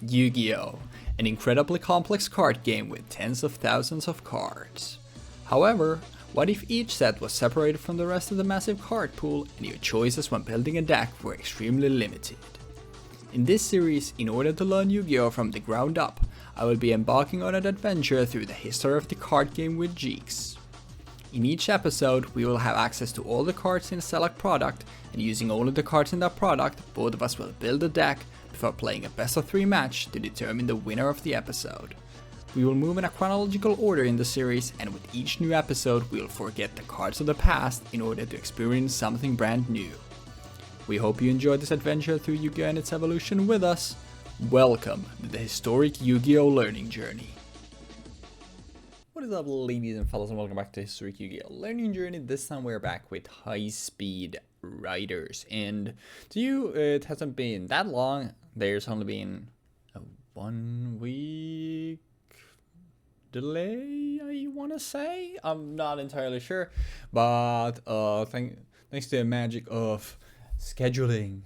Yu-Gi-Oh! An incredibly complex card game with tens of thousands of cards. However, what if each set was separated from the rest of the massive card pool and your choices when building a deck were extremely limited? In this series, in order to learn Yu-Gi-Oh! From the ground up, I will be embarking on an adventure through the history of the card game with Jeexx. In each episode, we will have access to all the cards in a select product, and using only the cards in that product, both of us will build a deck before playing a best of 3 match to determine the winner of the episode. We will move in a chronological order in the series, and with each new episode we will forget the cards of the past in order to experience something brand new. We hope you enjoyed this adventure through Yu-Gi-Oh! And its evolution with us. Welcome to the historic Yu-Gi-Oh! Learning journey. What is up, ladies and fellas, and welcome back to Historic Yu-Gi-Oh! Learning Journey. This time we're back with high-speed riders, and to you it hasn't been that long. There's only been a 1 week delay, I want to say. I'm not entirely sure, but thanks to the magic of scheduling,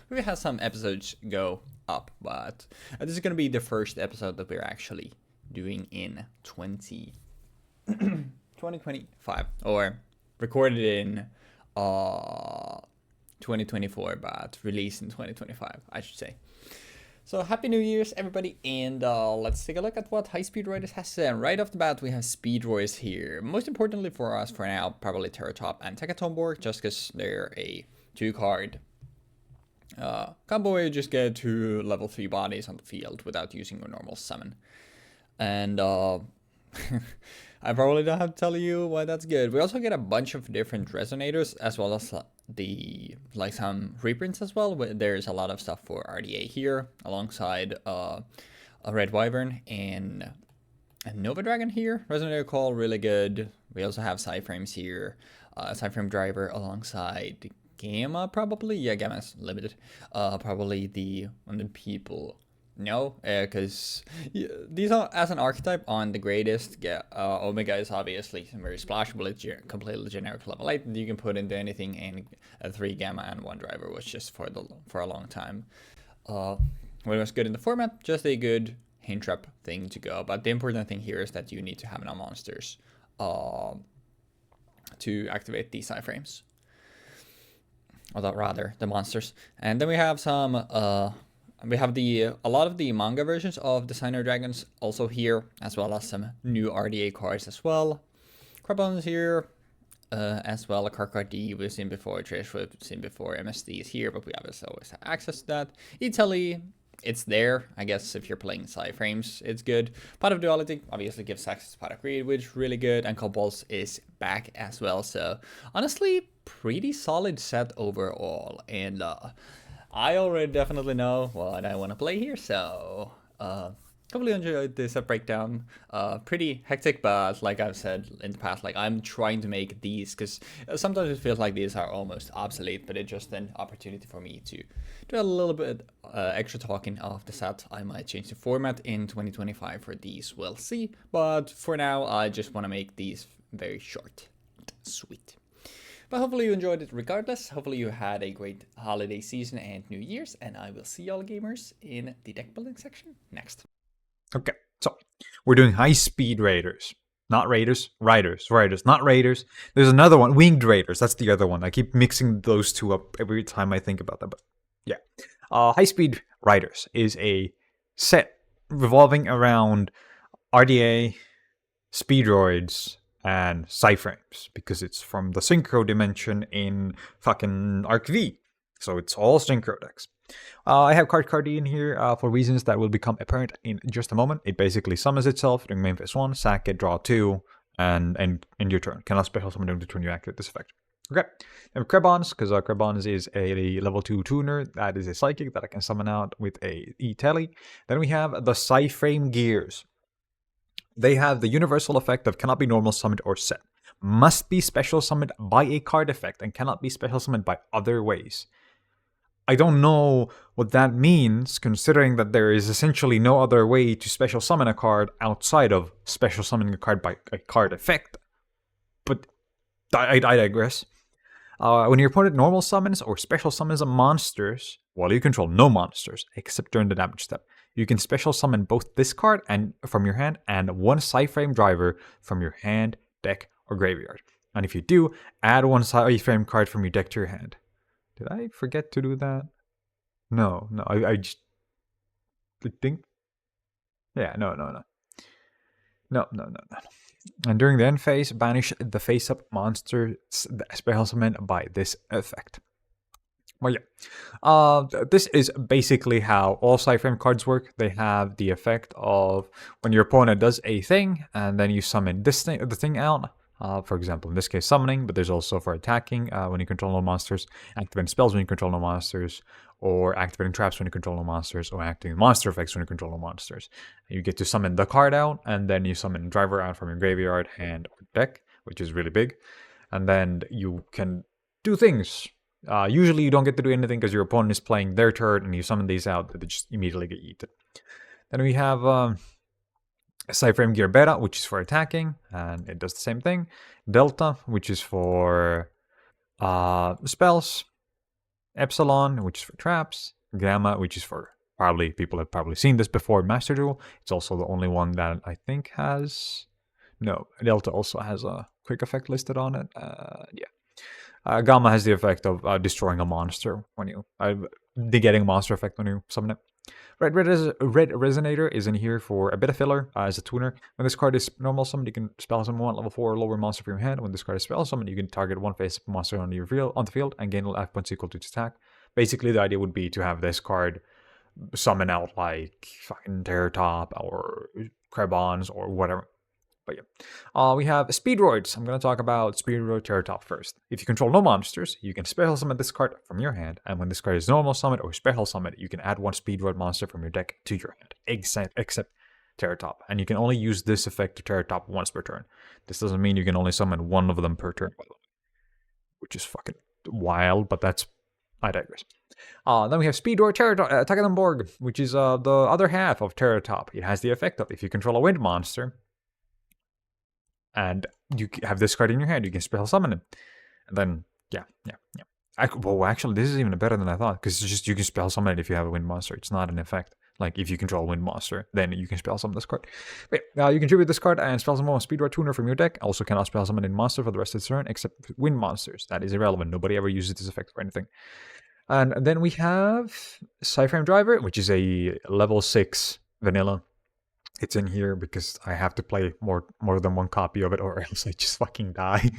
we had some episodes go up, but this is gonna be the first episode that we're actually doing in 2025, or recorded in 2024 but released in 2025, I should say. So happy New Year's, everybody, and let's take a look at what High Speed Riders has to say. And right off the bat, we have Speedroids here. Most importantly for us for now, probably Terratop and Tekatomborg, just because they're a 2-card combo where you just get 2 level 3 bodies on the field without using your normal summon. And I probably don't have to tell you why that's good. We also get a bunch of different resonators, as well as some reprints as well. There's a lot of stuff for RDA here, alongside a Red Wyvern and a Nova Dragon here. Resonator Call, really good. We also have Psy-Frames here, Psy-Frame Driver alongside Gamma, probably. Yeah, Gamma's limited. Probably the one that people know, because these are, as an archetype, on the greatest. Yeah, Omega is obviously very splashable. It's completely generic level 8 that you can put into anything, and a 3 Gamma and 1 Driver was just for a long time. When it was good in the format, just a good hint trap thing to go. But the important thing here is that you need to have enough monsters to activate these Psy-Frames, or rather the monsters. And then we have some we have a lot of the manga versions of Designer Dragons also here, as well as some new RDA cards as well. Carbon's here, as well. A card D we've seen before, Trish we've seen before, MSD is here, but we obviously always have access to that. Italy, it's there. I guess if you're playing Psy-Frames, it's good. Pot of Duality obviously gives access to Pot of Greed, which is really good, and Cobalt is back as well. So honestly, pretty solid set overall, and I already definitely know what I want to play here, so hopefully you enjoyed this breakdown. Pretty hectic, but like I've said in the past, like I'm trying to make these, because sometimes it feels like these are almost obsolete, but it's just an opportunity for me to do a little bit extra talking of the set. I might change the format in 2025 for these, we'll see, but for now I just want to make these very short and sweet. But hopefully you enjoyed it regardless. Hopefully you had a great holiday season and New Year's, and I will see y'all gamers in the deck building section next. Okay, so we're doing high speed raiders. Not raiders, riders, not raiders. There's another one, winged raiders. That's the other one. I keep mixing those two up every time I think about them. But yeah, high speed riders is a set revolving around RDA, Speedroids, and Psy-Frames, because it's from the Synchro dimension in fucking Arc V. So it's all Synchro decks. I have card D in here for reasons that will become apparent in just a moment. It basically summons itself during main phase 1, sack it, draw 2, and end your turn. Cannot special summon during the turn you activate this effect. Okay, and Krebons, because Krebons is a level 2 tuner. That is a psychic that I can summon out with a E-Tele. Then we have the Psy-Frame Gears. They have the universal effect of cannot be normal summoned or set. Must be special summoned by a card effect and cannot be special summoned by other ways. I don't know what that means, considering that there is essentially no other way to special summon a card outside of special summoning a card by a card effect. But I digress. When your opponent normal summons or special summons monsters, while you control no monsters except during the damage step, you can special summon both this card and from your hand and one Psy-Frame driver from your hand, deck, or graveyard. And if you do, add one Psy-Frame card from your deck to your hand. Did I forget to do that? No, I just think. Yeah, no. No. And during the end phase, banish the face-up monster special summon by this effect. Well, yeah. This is basically how all Psy-Frame cards work. They have the effect of when your opponent does a thing, and then you summon the thing out. For example, in this case, summoning, but there's also for attacking when you control no monsters, activating spells when you control no monsters, or activating traps when you control no monsters, or activating monster effects when you control no monsters. You get to summon the card out, and then you summon driver out from your graveyard, hand, or deck, which is really big. And then you can do things. Usually you don't get to do anything because your opponent is playing their turn, and you summon these out, they just immediately get eaten. Then we have Psy-Frame Gear Beta, which is for attacking, and it does the same thing. Delta, which is for spells. Epsilon, which is for traps. Gamma, which is for people have probably seen this before in Master Duel. It's also the only one that I think has... No, Delta also has a quick effect listed on it. Gamma has the effect of destroying a monster when you... getting a monster effect when you summon it. Red Resonator is in here for a bit of filler as a tuner. When this card is normal summoned, you can spell summon one level 4 or lower monster from your hand. When this card is spell summoned, you can target one face monster on the field and gain life points equal to its attack. Basically, the idea would be to have this card summon out like fucking Terror Top or Krebons or whatever. But yeah. We have Speedroids. I'm going to talk about Speedroid Terror Top first. If you control no monsters, you can special summon this card from your hand, and when this card is normal summon or special summon, you can add one Speedroid monster from your deck to your hand, except Terror Top. And you can only use this effect to Terror Top once per turn. This doesn't mean you can only summon one of them per turn, by the way, which is fucking wild, but I digress. Then we have Speedroid Tagedenborg, which is the other half of Terror Top. It has the effect of if you control a wind monster, and you have this card in your hand, you can special summon it. And then, yeah. Well, actually, this is even better than I thought, because it's just you can spell summon it if you have a wind monster. It's not an effect. Like, if you control a wind monster, then you can spell summon this card. But you can tribute this card and spell summon a Speedroid Tuner from your deck. Also cannot spell summon a monster for the rest of the turn, except wind monsters. That is irrelevant. Nobody ever uses this effect for anything. And then we have Psy-Frame Driver, which is a level 6 vanilla. It's in here because I have to play more than one copy of it, or else I just fucking die.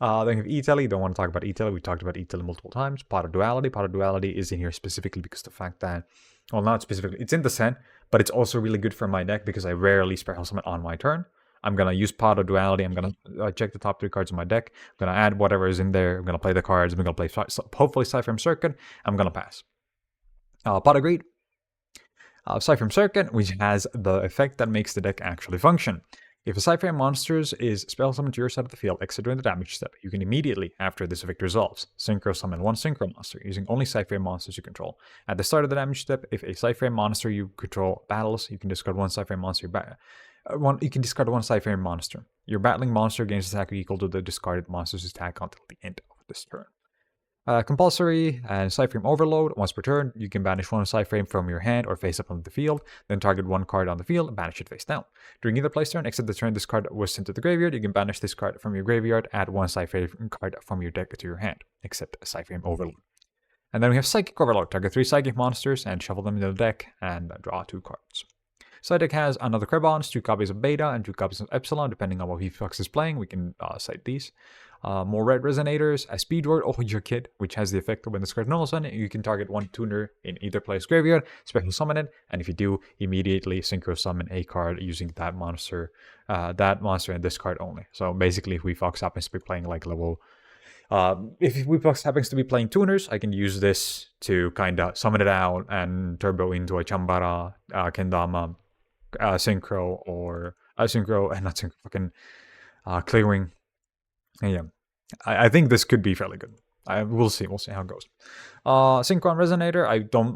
Then we have E-Tele. Don't want to talk about E-Tele. We talked about E-Tele multiple times. Pot of Duality. Pot of Duality is in here specifically because the fact that, well, not specifically, it's in the set, but it's also really good for my deck because I rarely special summon on my turn. I'm going to use Pot of Duality. I'm going to check the top 3 cards in my deck. I'm going to add whatever is in there. I'm going to play the cards. I'm going to play, hopefully, Psy-Frame Circuit. I'm going to pass. Pot of Greed. Psy-Frame Circuit, which has the effect that makes the deck actually function. If a Psy-Frame monster is spell summoned to your side of the field, except during the damage step, you can immediately, after this effect resolves, synchro summon one synchro monster using only Psy-Frame monsters you control. At the start of the damage step, if a Psy-Frame monster you control battles, you can discard one Psy-Frame monster. You can discard one Psy-Frame monster. Your battling monster gains attack equal to the discarded monster's attack until the end of this turn. Compulsory and Psy-Frame Overload. Once per turn, you can banish one Psy-Frame from your hand or face up on the field, then target one card on the field and banish it face down. During either place turn, except the turn this card was sent to the graveyard, you can banish this card from your graveyard, add one Psy-Frame card from your deck to your hand, except Psy-Frame Overload. And then we have Psychic Overload. Target 3 Psychic monsters and shuffle them into the deck and draw 2 cards. Side deck has another Krebons, 2 copies of Beta, and 2 copies of Epsilon, depending on what Weebfox is playing. We can cite these. More Red Resonators, a Speedroid, your kid, which has the effect of when this card normal summon, you can target one tuner in either place graveyard, special summon it, and if you do, immediately synchro summon a card using that monster and this card only. So basically, if Weebfox happens to be playing like level... if Weebfox happens to be playing tuners, I can use this to kind of summon it out and turbo into a Chambara, Kendama, Synchro, or Clearing. And yeah, I think this could be fairly good. We'll see how it goes. Synchron Resonator.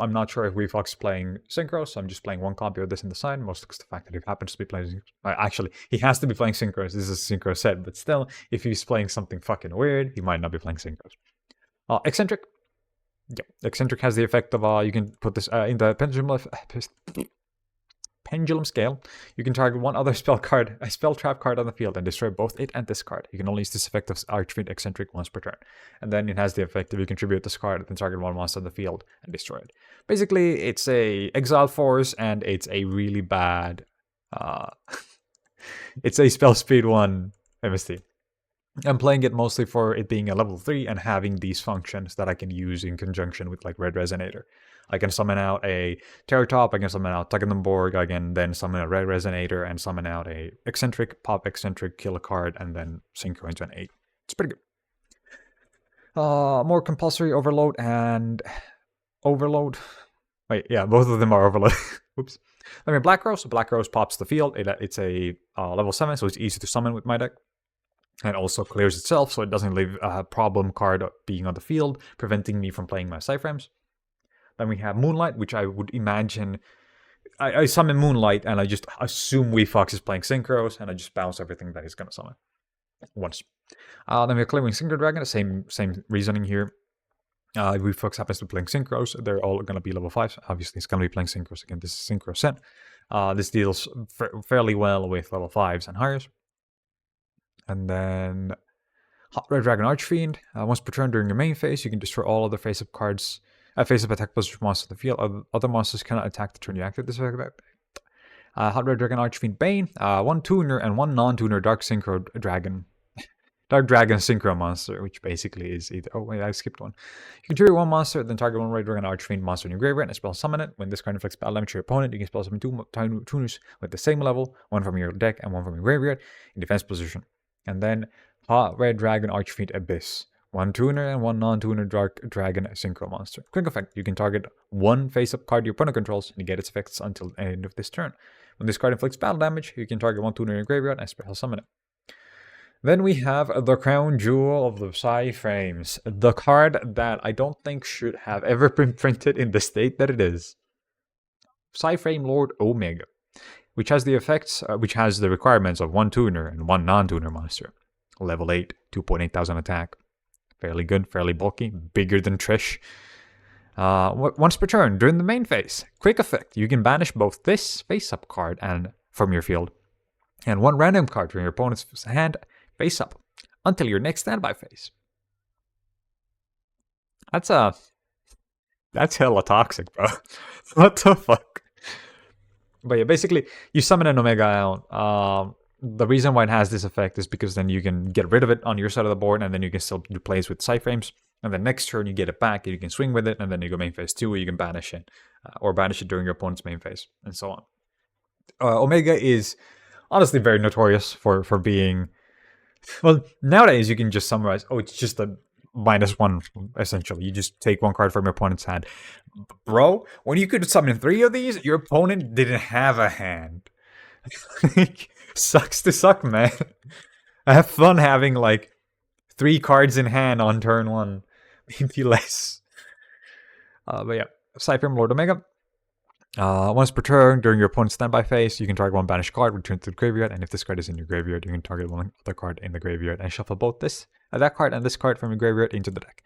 I'm not sure if Weebfox is playing Synchro, so I'm just playing one copy of this in the side. Most because the fact that he happens to be playing. Actually, he has to be playing Synchros. This is a Synchro set, but still, if he's playing something fucking weird, he might not be playing Synchros. Eccentric. Yep. Eccentric has the effect of you can put this in the pendulum scale. You can target one other spell trap card on the field and destroy both it and this card. You can only use this effect of Archfiend Eccentric once per turn. And then it has the effect of you contribute this card, then target one monster on the field and destroy it. Basically, it's a exile force and it's a really bad it's a spell speed 1 MST. I'm playing it mostly for it being a level 3 and having these functions that I can use in conjunction with like Red Resonator. I can summon out a Terror Top, I can summon out Tuggenborg, I can then summon a Red Resonator and summon out a Eccentric, pop Eccentric, kill a card, and then synchro into an 8. It's pretty good. More compulsory overload and overload. Wait, yeah, both of them are overload. Whoops. I mean, Black Rose. Black Rose pops the field. It's a level 7, so it's easy to summon with my deck. And also clears itself, so it doesn't leave a problem card being on the field, preventing me from playing my Psy-Frames. Then we have Moonlight, which I would imagine... I summon Moonlight, and I just assume Weebfox is playing Synchros, and I just bounce everything that he's going to summon once. Then we have Clearing Synchro Dragon, same reasoning here. If Weebfox happens to be playing Synchros, they're all going to be level 5s. Obviously, it's going to be playing Synchros again. This is Synchro set. This deals fairly well with level 5s and higher. And then Hot Red Dragon Archfiend. Once per turn during your main phase, you can destroy all other face-up cards. Face-up attack plus monsters in the field. Other monsters cannot attack the turn you activate this effect. Hot Red Dragon Archfiend Bane. 1 tuner and 1 non-tuner Dark Dragon Synchro monster, which basically is either... Oh, wait, I skipped one. You can trigger 1 monster, then target 1 Red Dragon Archfiend monster in your graveyard and spell summon it. When this card inflicts battle damage to your opponent, you can spell summon 2 tuners with the same level, 1 from your deck and 1 from your graveyard, in defense position. And then Hot Red Dragon Archfiend Abyss. 1 tuner and 1 non-tuner Dark Dragon Synchro monster. Quick effect, you can target 1 face-up card your opponent controls and get its effects until the end of this turn. When this card inflicts battle damage, you can target 1 tuner in your graveyard and special summon it. Then we have the crown jewel of the Psy-Frames. The card that I don't think should have ever been printed in the state that it is. Psy-Frame Lord Omega. Which has the effects, which has the requirements of 1 tuner and 1 non-tuner monster. Level 8, 2,800 attack. Fairly good, fairly bulky, bigger than Trish. Once per turn, during the main phase, quick effect, you can banish both this face-up card and from your field, and 1 random card from your opponent's hand face-up, until your next standby phase. That's hella toxic, bro. What the fuck? But yeah, basically, you summon an Omega out. The reason why it has this effect is because then you can get rid of it on your side of the board, and then you can still do plays with Psy-Frames. And then next turn, you get it back, and you can swing with it, and then you go main phase 2, where you can banish it, or banish it during your opponent's main phase, and so on. Omega is honestly very notorious for being... Well, nowadays, you can just summarize, oh, it's just a -1, essentially. You just take 1 card from your opponent's hand. Bro, when you could summon 3 of these, your opponent didn't have a hand. Sucks to suck, man. I have fun having, like, 3 cards in hand on turn 1. Maybe less. But yeah, Psy-Frame Lord Omega. Once per turn, during your opponent's standby phase, you can target 1 banished card, return to the graveyard, and if this card is in your graveyard, you can target 1 other card in the graveyard and shuffle both that card and this card from your graveyard into the deck.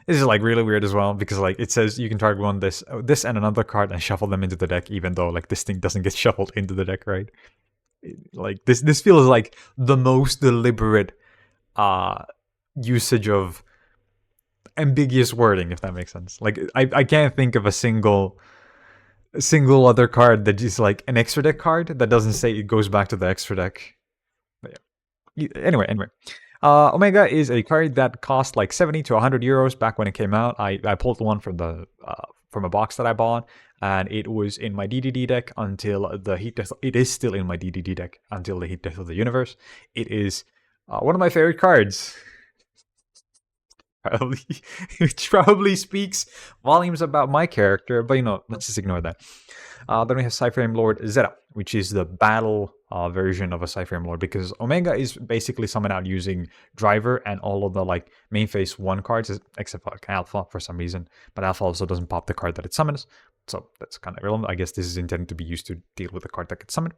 This is like really weird as well, because like it says you can target 1 this and another card and shuffle them into the deck, even though like this thing doesn't get shuffled into the deck, right? Like this feels like the most deliberate usage of ambiguous wording, if that makes sense. Like I can't think of a single other card that is like an extra deck card that doesn't say it goes back to the extra deck. But yeah. Anyway. Omega is a card that cost like 70 to 100 euros back when it came out. I pulled one from a box that I bought, and it was in my DDD deck until the Heat Death. It is still in my DDD deck until the Heat Death of the Universe. It is one of my favorite cards. Which probably speaks volumes about my character, but you know, let's just ignore that. Then we have Psy-Frame Lord Zeta, which is the battle version of a Psy-Frame Lord, because Omega is basically summoned out using Driver and all of the like main phase 1 cards, except for like Alpha for some reason. But Alpha also doesn't pop the card that it summons, so that's kind of irrelevant. I guess this is intended to be used to deal with the card that gets summoned.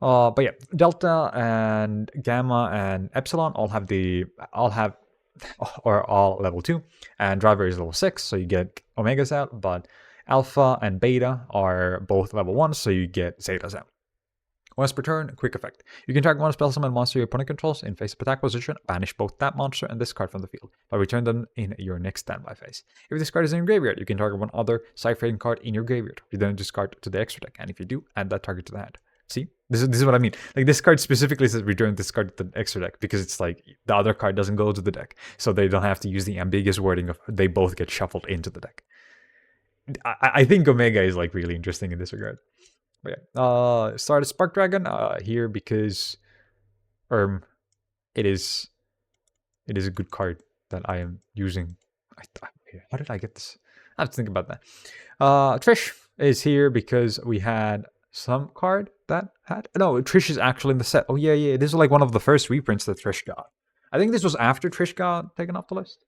But yeah, Delta and Gamma and Epsilon all have or all level 2, and driver is level 6, so you get omegas out, but alpha and beta are both level 1, so you get zetas out. Once per turn, quick effect. You can target one spell summon monster your opponent controls in face-up attack position, banish both that monster and this card from the field, but return them in your next standby phase. If this card is in your graveyard, you can target one other Psy-Frame card in your graveyard. You then discard to the extra deck, and if you do, add that target to the hand. See? This is what I mean. Like, this card specifically says return this card to the extra deck, because it's like the other card doesn't go to the deck, so they don't have to use the ambiguous wording of they both get shuffled into the deck. I think Omega is like really interesting in this regard. But yeah, started Spark Dragon here because it is a good card that I am using. How did I get this? I have to think about that. Trish is here because we had some card that had... No, Trish is actually in the set. Oh, yeah. This is like one of the first reprints that Trish got. I think this was after Trish got taken off the list.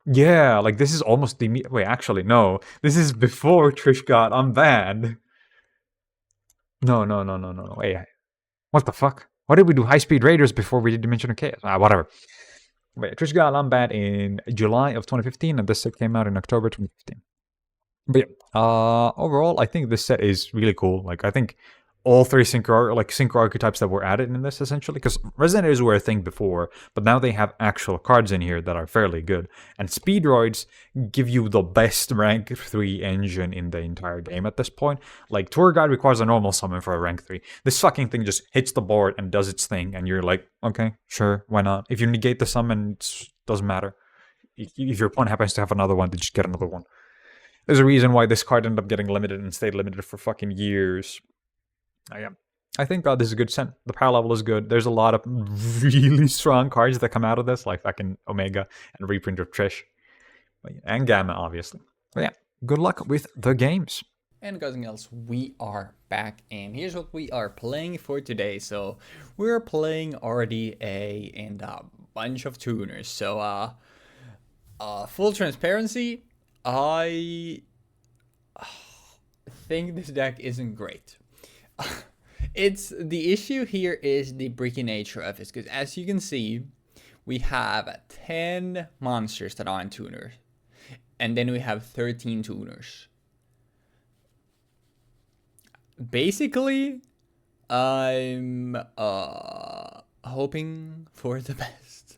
Yeah, like this is almost the... Wait, actually, no. This is before Trish got unbanned. No. Wait, what the fuck? Why did we do High Speed Raiders before we did Dimension of Chaos? Whatever. Wait, Trish got unbanned in July of 2015, and this set came out in October 2015. But yeah, overall, I think this set is really cool. Like, I think all three synchro archetypes that were added in this, essentially, because Resonators were a thing before, but now they have actual cards in here that are fairly good. And Speedroids give you the best rank 3 engine in the entire game at this point. Like, Tour Guide requires a normal summon for a rank 3. This fucking thing just hits the board and does its thing, and you're like, okay, sure, why not? If you negate the summon, it doesn't matter. If your opponent happens to have another one, they just get another one. There's a reason why this card ended up getting limited and stayed limited for fucking years. I think this is a good set. The power level is good. There's a lot of really strong cards that come out of this, like fucking Omega and reprint of Trish. And Gamma, obviously. But yeah, good luck with the games. And nothing else, we are back, and here's what we are playing for today. So we're playing RDA and a bunch of tuners. So full transparency, I think this deck isn't great. It's the issue here is the bricky nature of it, because as you can see, we have 10 monsters that aren't tuners, and then we have 13 tuners. Basically, I'm hoping for the best.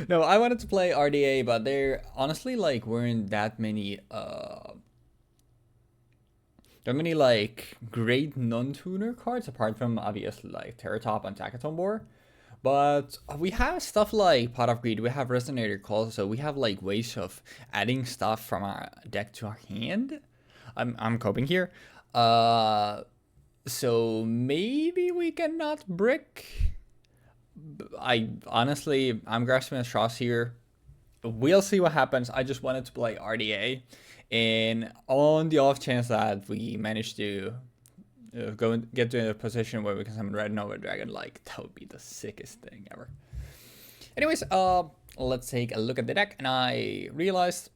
No, I wanted to play RDA, but there honestly like weren't that many like great non-tuner cards, apart from obviously like Terratop and Takatombor. But we have stuff like Pot of Greed, we have Resonator Call, so we have like ways of adding stuff from our deck to our hand. I'm coping here. So maybe we cannot brick. I'm grasping at straws here. We'll see what happens. I just wanted to play RDA. And on the off chance that we manage to go and get to a position where we can summon Red Nova Dragon, like, that would be the sickest thing ever. Anyways, let's take a look at the deck. And I realized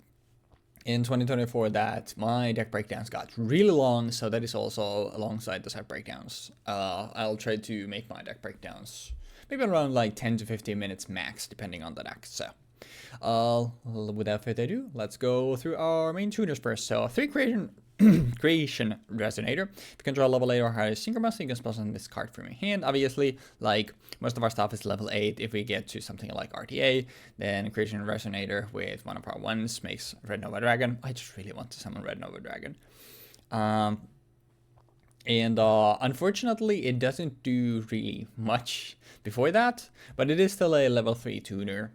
in 2024 that my deck breakdowns got really long, so that is also alongside the set breakdowns. I'll try to make my deck breakdowns maybe around like 10 to 15 minutes max, depending on the deck. So without further ado, let's go through our main tuners first. So 3 creation Resonator. If you control level 8 or higher Synchromaster, you can spell on this card from your hand. Obviously, like most of our stuff is level 8. If we get to something like RDA, then Creation Resonator with one of our ones makes Red Nova Dragon. I just really want to summon Red Nova Dragon. Unfortunately, it doesn't do really much before that, but it is still a level 3 tuner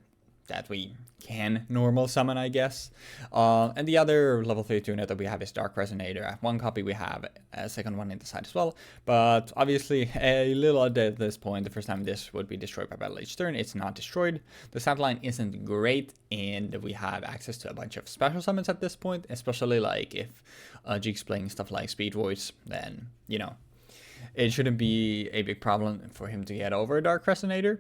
that we can normal summon, I guess. And the other level 3 tuner that we have is Dark Resonator. At 1 copy, we have a second one in the side as well. But obviously, a little dead at this point. The first time this would be destroyed by battle each turn, it's not destroyed. The stat line isn't great, and we have access to a bunch of special summons at this point, especially like if Jeexx playing stuff like Speedroids, then, you know, it shouldn't be a big problem for him to get over Dark Resonator,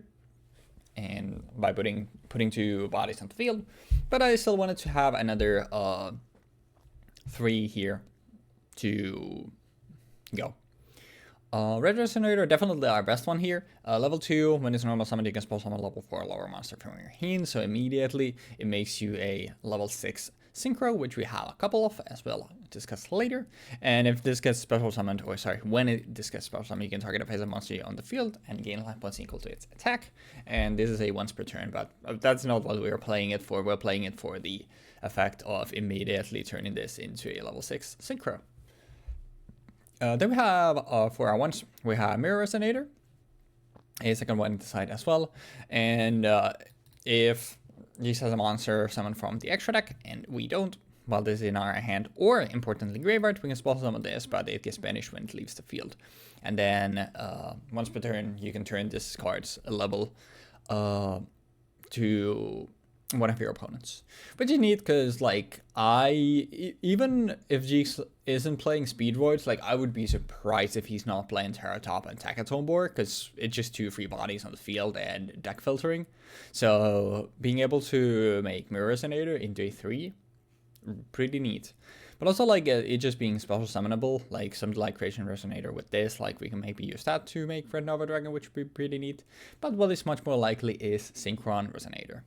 and by putting 2 bodies on the field. But I still wanted to have another 3 here to go. Red Resonator, definitely our best one here. Level 2, when it's normal summon, you can spell summon level 4 lower monster from your hand, so immediately it makes you a level 6 Synchro, which we have a couple of, as we'll discuss later. And if this gets special summoned, or sorry, this gets special summoned, you can target a face monster on the field and gain life points equal to its attack. And this is a once per turn, but that's not what we're playing it for. We're playing it for the effect of immediately turning this into a level 6 Synchro. Then we have, for our ones, we have Mirror Resonator, a second one to the side as well. And if Jeexx has a monster summoned from the extra deck, and we don't, while this is in our hand, or importantly graveyard, we can spell summon this, but it gets banished when it leaves the field. And then once per turn, you can turn this card's level to one of your opponents, which is neat because like even if Jeexx isn't playing Speedroids, like I would be surprised if he's not playing Terratop and Takaton board, because it's just 2 free bodies on the field and deck filtering. So being able to make Mirror Resonator into a 3, pretty neat. But also like it just being special summonable, like something like Creation Resonator with this, like we can maybe use that to make Red Nova Dragon, which would be pretty neat. But what is much more likely is Synchron Resonator.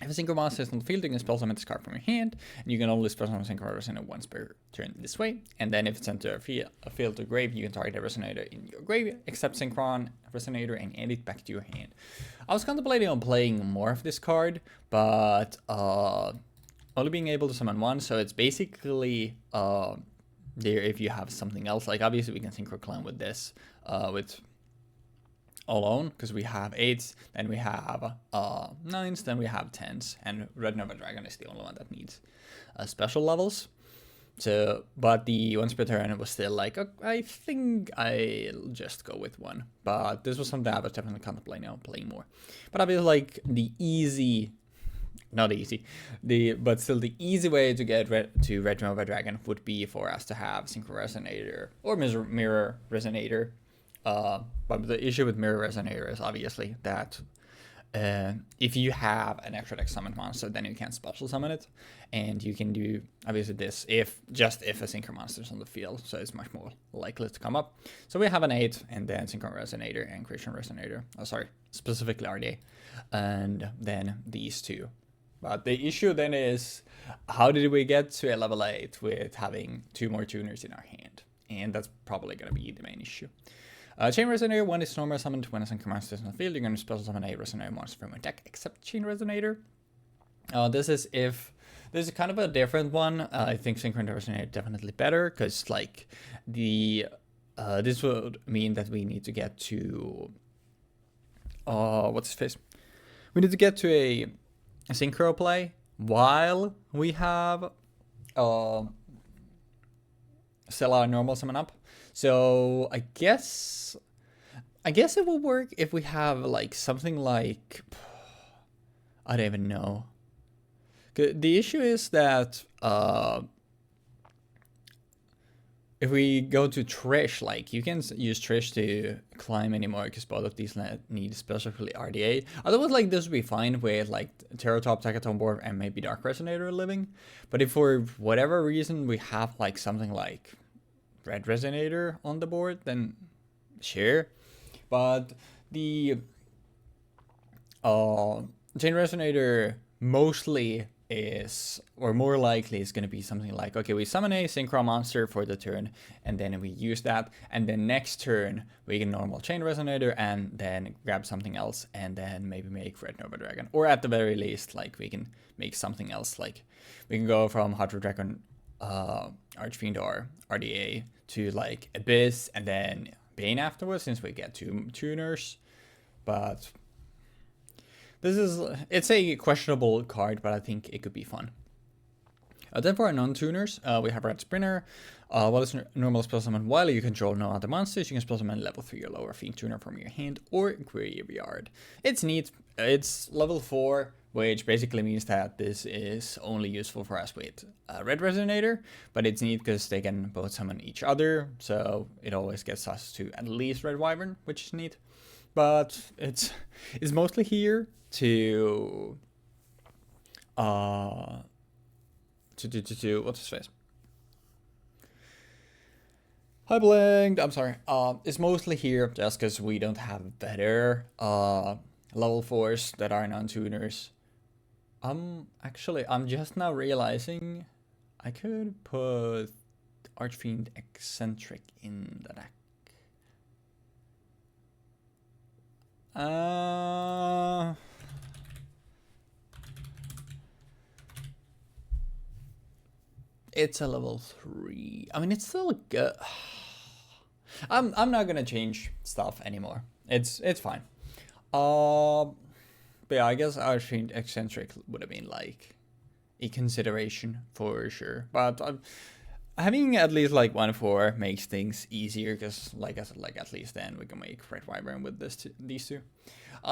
If a Synchro monster is on the field, you can spell summon this card from your hand, and you can only spell summon Synchro Resonator once per turn this way. And then if it's sent to a field or grave, you can target a Resonator in your grave, except Synchron Resonator, and add it back to your hand. I was contemplating on playing more of this card, but only being able to summon one, so it's basically there if you have something else. Like obviously we can Synchro Clan with this, with alone, because we have 8s, then we have 9s, then we have 10s, and Red Nova Dragon is the only one that needs special levels. So, but the once per turn was still like, I think I'll just go with 1. But this was something I was definitely contemplating on playing more. But I feel like the easy, not easy, but still the easy way to get Red Nova Dragon would be for us to have Synchro Resonator or Mirror Resonator. But the issue with Mirror Resonator is obviously that if you have an extra deck summoned monster, then you can special summon it, and you can do obviously this if a Synchro monster is on the field, so it's much more likely to come up. So we have an 8, and then Synchro Resonator and Creation Resonator. Oh, sorry, specifically RDA, and then these 2. But the issue then is, how did we get to a level 8 with having 2 more tuners in our hand? And that's probably going to be the main issue. Chain Resonator, when it's normal summoned when a Synchro monster is on the field, you're going to special summon a Resonator monster from your deck, except Chain Resonator. This is kind of a different one. I think Synchro Resonator definitely better, because like this would mean that we need to get to what's his face? We need to get to a Synchro play while we have still our normal summon up. So I guess it will work if we have like something like, I don't even know. The issue is that if we go to Trish, like you can use Trish to climb anymore, because both of these need specifically RDA. Otherwise, like this would be fine with like Terratop, Takaton board, and maybe Dark Resonator living. But if for whatever reason we have like something like Red Resonator on the board, then sure. But the Chain Resonator mostly is, or more likely is going to be something like, okay, we summon a Synchro monster for the turn, and then we use that, and then next turn we can normal Chain Resonator, and then grab something else, and then maybe make Red Nova Dragon. Or at the very least, like we can make something else, like we can go from Hydro Dragon, Archfiend or RDA to like Abyss, and then Bane afterwards, since we get 2 tuners. But it's a questionable card, but I think it could be fun. Then for our non-tuners, we have Red Sprinter. What is normal spell summon? While you control no other monsters, you can spell summon level 3 or lower fiend tuner from your hand or graveyard. It's neat. It's level 4, which basically means that this is only useful for us with Red Resonator, but it's neat because they can both summon each other, so it always gets us to at least Red Wyvern, which is neat. But it's mostly here to what's his face? Hi Blinked, I'm sorry. It's mostly here just because we don't have better level 4s that are non-tuners. Actually, I'm just now realizing I could put Archfiend Eccentric in the deck. It's a level 3. I mean, it's still good. I'm not gonna change stuff anymore. It's fine. But yeah, I guess Archfiend Eccentric would have been like a consideration for sure. But having at least like 1-4 makes things easier because, like I said, like at least then we can make Red Wyvern with these two.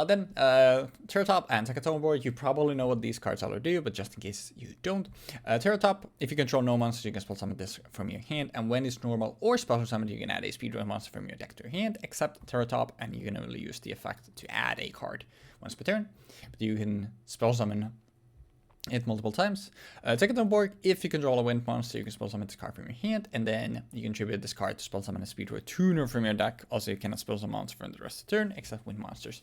Then Terratop and Takatomo board, you probably know what these cards all do, but just in case you don't. Terratop, if you control no monsters, you can spell summon this from your hand, and when it's normal or special summoned, you can add a Speedroid monster from your deck to your hand, except Terratop, and you can only use the effect to add a card once per turn. But you can spell summon it multiple times. Second board, if you control a wind monster, you can spell summon this card from your hand, and then you can tribute this card to spell summon a Speedroid tuner from your deck. Also, you cannot spell summon monster from the rest of the turn, except wind monsters.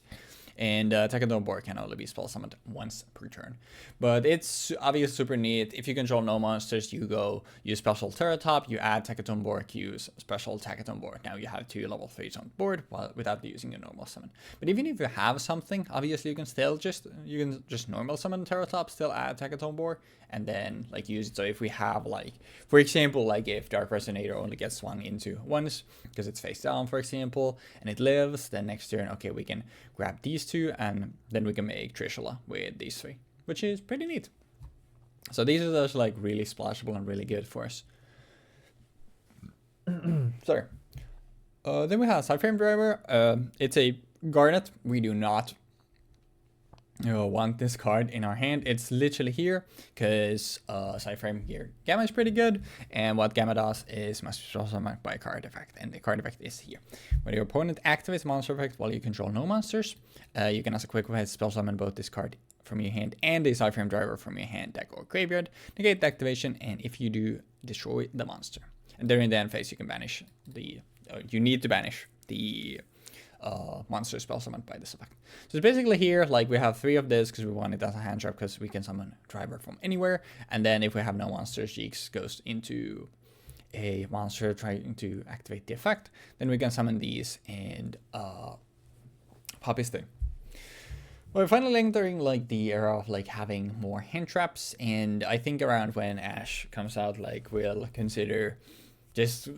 And Tekadome board can only be spell summoned once per turn. But it's obviously super neat. If you control no monsters, you go use special Terratop, you add Tekadome board, use special Tekadome board. Now you have 2 level 3s on the board without using a normal summon. But even if you have something, obviously you can just normal summon Terratop, still add Tekadome board, and then like use it. So if we have like, for example, like if Dark Resonator only gets swung into once because it's face down, for example, and it lives, then next turn, okay, we can grab these 2 and then we can make Trishula with these 3, which is pretty neat. So these are just like really splashable and really good for us. Sorry. Then we have Psy-Frame driver. It's a Garnet. We do not want this card in our hand. It's literally here because Psy-Frame here Gamma is pretty good, and what Gamma does is must be summoned by card effect, and the card effect is here. When your opponent activates monster effect while you control no monsters, you can as a quick way spell summon both this card from your hand and a Psy-Frame driver from your hand, deck, or graveyard. Negate the activation, and if you do, destroy the monster. And during the end phase, you can banish the. You need to banish the monster spell summoned by this effect. So it's basically here, like we have 3 of this because we want it as a hand trap because we can summon driver from anywhere. And then if we have no monsters, Jeexx goes into a monster trying to activate the effect. Then we can summon these and pop his thing. We're finally entering like the era of like having more hand traps, and I think around when Ash comes out, like we'll consider just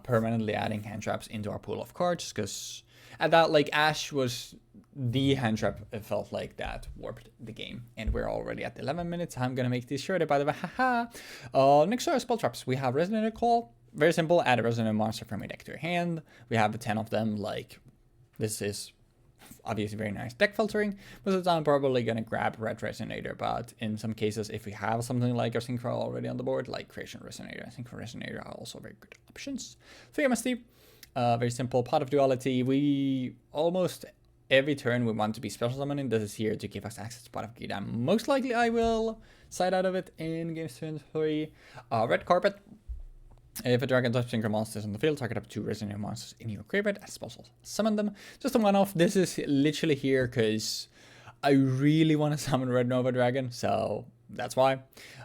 permanently adding hand traps into our pool of cards, because at that, like Ash was the hand trap, it felt like that warped the game, and we're already at 11 minutes. I'm gonna make this shorter, by the way, haha. Next are spell traps. We have Resonator Call, very simple, add a Resonator monster from your deck to your hand. We have 10 of them, like this is obviously very nice deck filtering. Most of the time, probably gonna grab Red Resonator, but in some cases, if we have something like our Synchro already on the board, like Creation Resonator, Synchro Resonator are also very good options. 3 MST, very simple, Pot of Duality. We almost every turn we want to be special summoning. This is here to give us access to Pot of Greed. And most likely I will side out of it in games 2 and 3. Red Carpet. If a dragon type synchro monster is on the field, target up 2 Resonator monsters in your graveyard as special summon them. Just a one-off. This is literally here because I really want to summon Red Nova Dragon, so that's why.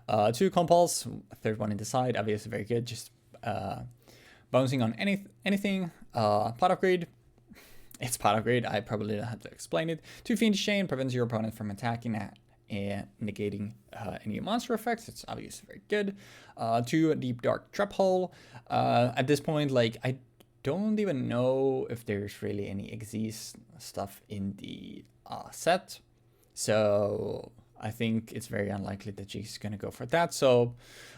2 Compulse, third one in the side, obviously very good. Just bouncing on anything. Pot of Greed. It's Pot of Greed. I probably don't have to explain it. 2 Fiendish Chain prevents your opponent from attacking that and negating any monster effects. It's obviously very good. 2 Deep Dark Trap Hole. At this point, like I don't even know if there's really any Xyz stuff in the set, so I think it's very unlikely that Jeexx is gonna go for that. So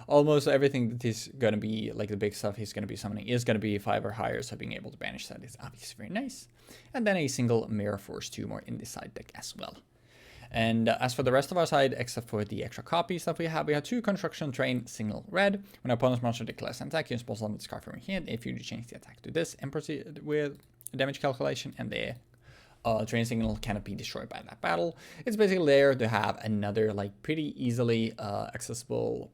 almost everything that he's gonna be, like the big stuff he's gonna be summoning, is gonna be 5 or higher. So being able to banish that is obviously very nice. And then a single Mirror Force 2 more in the side deck as well. And as for the rest of our side, except for the extra copies that we have 2 Construction Train, single red. When our opponent's monster declares an attack, you can spell summon this card from your hand. If you change the attack to this and proceed with damage calculation, and the train signal cannot be destroyed by that battle. It's basically there to have another like pretty easily accessible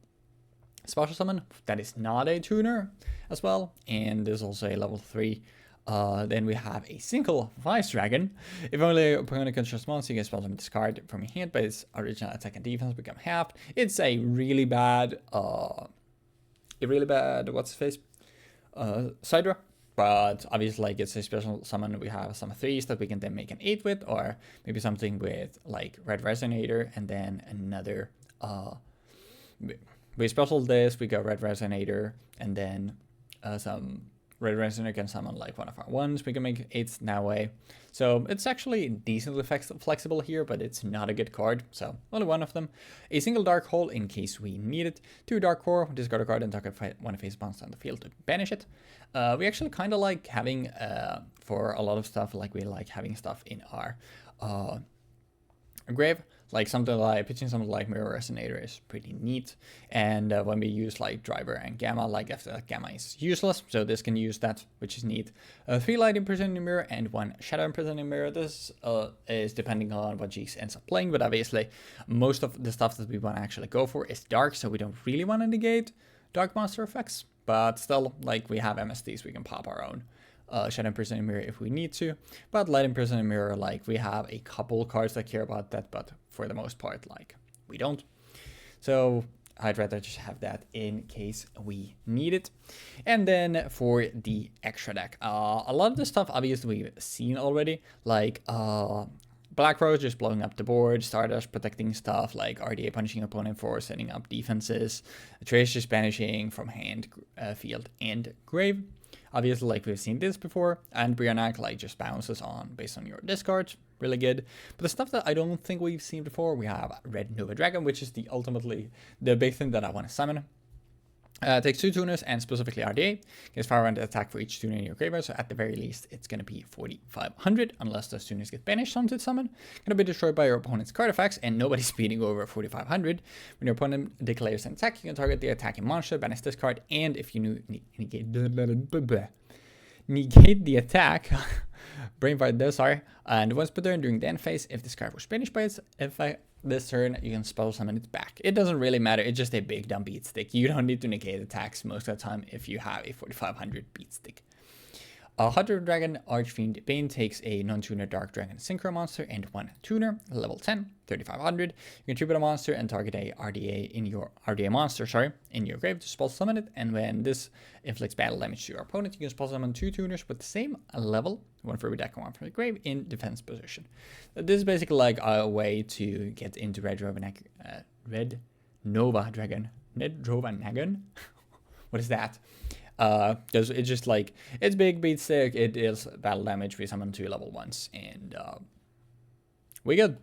special summon that is not a tuner as well, and there's also a level 3. Then we have a single Vice Dragon. If only opponent controls monster, you can spell them discard from your hand, but its original attack and defense become halved. It's a really bad, what's his face? Sidra. But obviously, like, it's a special summon. We have some 3s that we can then make an 8 with, or maybe something with like Red Resonator, and then another. We special this, we go Red Resonator, and then some Red Resonator can summon like one of our ones. We can make 8s that way. So it's actually decently flexible here, but it's not a good card. So only one of them. A single Dark Hole in case we need it. 2 Dark Core, discard a card and target one of his monsters on the field to banish it. We actually kind of like having, for a lot of stuff, like we like having stuff in our grave. Like something like pitching something like Mirror Resonator is pretty neat. And when we use like Driver and Gamma, like after that Gamma is useless, so this can use that, which is neat. 3 Light Imprisoning Mirror and 1 Shadow Imprisoning Mirror. This is depending on what Jeexx ends up playing, but obviously most of the stuff that we want to actually go for is dark, so we don't really want to negate dark monster effects. But still, like, we have MSTs, we can pop our own Shadow Imprisoning Mirror if we need to. But Light Imprisoning Mirror, like, we have a couple cards that care about that, but for the most part, like, we don't. So I'd rather just have that in case we need it. And then for the extra deck, a lot of the stuff obviously we've seen already, like Black Rose just blowing up the board, Stardust protecting stuff like RDA punishing opponent for setting up defenses, Trace just banishing from hand, field, and grave. Obviously, like, we've seen this before, and Brianna, like, just bounces on based on your discards, really good. But the stuff that I don't think we've seen before, we have Red Nova Dragon, which is ultimately the big thing that I want to summon. Takes 2 tuners and specifically RDA. Gets 5 round attack for each tuner in your graveyard, so at the very least, it's going to be 4,500, unless those tuners get banished onto summon. Going to be destroyed by your opponent's card effects, and nobody's speeding over 4,500. When your opponent declares an attack, you can target the attacking monster, banish this card, and if you negate the attack, brain fart there, sorry, and once per turn during the end phase, if this card was banished by its effect, this turn you can spell summon it back. It doesn't really matter, it's just a big dumb beat stick. You don't need to negate attacks most of the time if you have a 4,500 beat stick. Hunter Dragon Archfiend Bane takes a non-tuner Dark Dragon Synchro monster and 1 tuner, level 10, 3,500. You can tribute a monster and target a RDA monster, in your grave to spell summon it. And when this inflicts battle damage to your opponent, you can spell summon 2 tuners with the same level, 1 for every deck and 1 for the grave, in defense position. This is basically like a way to get into Red Nova Dragon. What is that? Because it's just like, it's big beat stick, it deals battle damage, we summon 2 level 1s, and we good.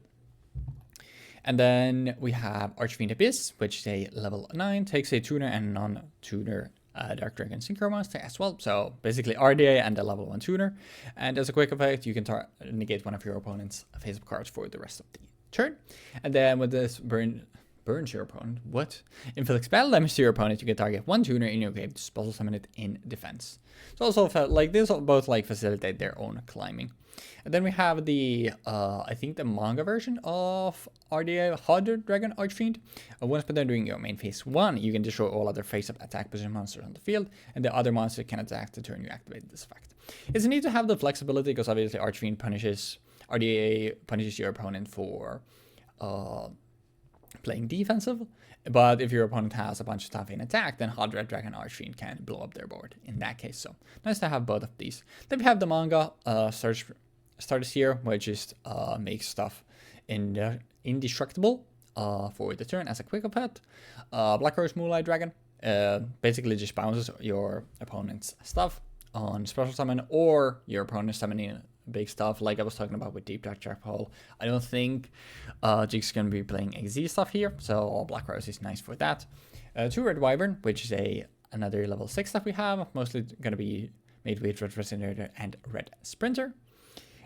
And then we have Archfiend Abyss, which is a level 9, takes a tuner and non-tuner Dark Dragon Synchro monster as well. So basically RDA and a level 1 tuner. And as a quick effect, you can negate one of your opponent's face-up cards for the rest of the turn. And then with this burns your opponent. What? Inflicts battle damage to your opponent. You can target 1 tuner in your grave to special summon it in defense. So also like this, both like facilitate their own climbing. And then we have the I think the manga version of RDA Hunter Dragon Archfiend. Once per turn during your main phase 1, you can destroy all other face-up attack position monsters on the field, and the other monster can attack the turn you activate this effect. It's neat to have the flexibility because obviously RDA punishes your opponent for playing defensive, but if your opponent has a bunch of stuff in attack, then Hunter Dragon Archfiend can blow up their board in that case. So nice to have both of these. Then we have the manga starters here, which just makes stuff indestructible for the turn as a quick effect. Black Rose Moonlight Dragon basically just bounces your opponent's stuff on special summon, or your opponent summoning big stuff like I was talking about with Deep Dark Jack Hole. I don't think Jeexx is going to be playing XZ stuff here, so Black Rose is nice for that. 2 Red Wyvern, which is another level 6 that we have, mostly going to be made with Red Resonator and Red Sprinter.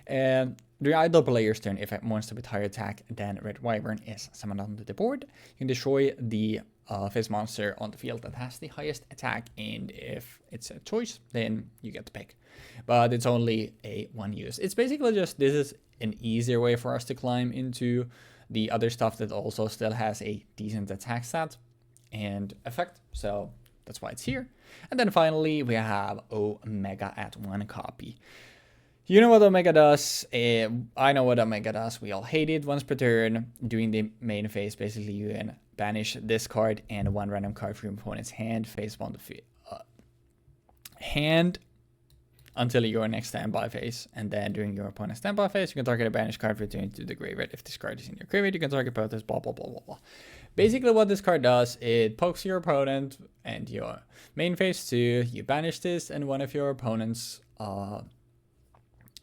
And the idle player's turn, if it wants to with higher attack than Red Wyvern is summoned onto the board, you can destroy the face monster on the field that has the highest attack, and if it's a choice, then you get to pick. But it's only a 1 use. It's basically just, this is an easier way for us to climb into the other stuff that also still has a decent attack stat. and effect. So that's why it's here. And then finally, we have Omega at 1 copy. You know what Omega does. I know what Omega does. We all hate it. Once per turn, during the main phase, basically you can banish this card and 1 random card from your opponent's hand, face on the hand until your next standby phase. And then during your opponent's standby phase, you can target a banished card, return to the graveyard. If this card is in your graveyard, you can target protest, blah, blah, blah, blah, blah. Basically what this card does, it pokes your opponent and your main phase 2, you banish this and one of your opponent's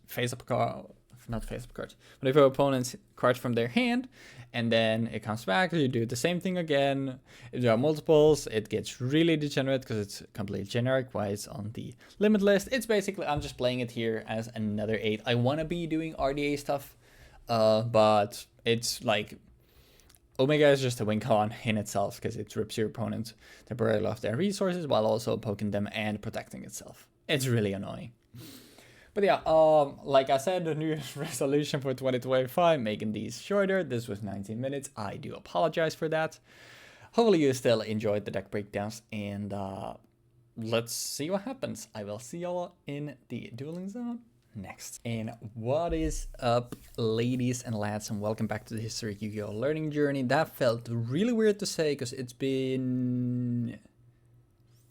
face-up card, not face-up cards, one of your opponent's cards from their hand, and then it comes back, you do the same thing again. If there are multiples, it gets really degenerate because it's completely generic, why it's on the limit list. It's basically, I'm just playing it here as another 8. I want to be doing RDA stuff, but it's like, Omega is just a win con in itself because it rips your opponent temporarily off their resources while also poking them and protecting itself. It's really annoying. But yeah, like I said, the New Year's resolution for 2025, making these shorter. This was 19 minutes. I do apologize for that. Hopefully you still enjoyed the deck breakdowns, and let's see what happens. I will see y'all in the dueling zone next. And what is up, ladies and lads, and welcome back to the History Yu-Gi-Oh! Learning journey. That felt really weird to say because it's been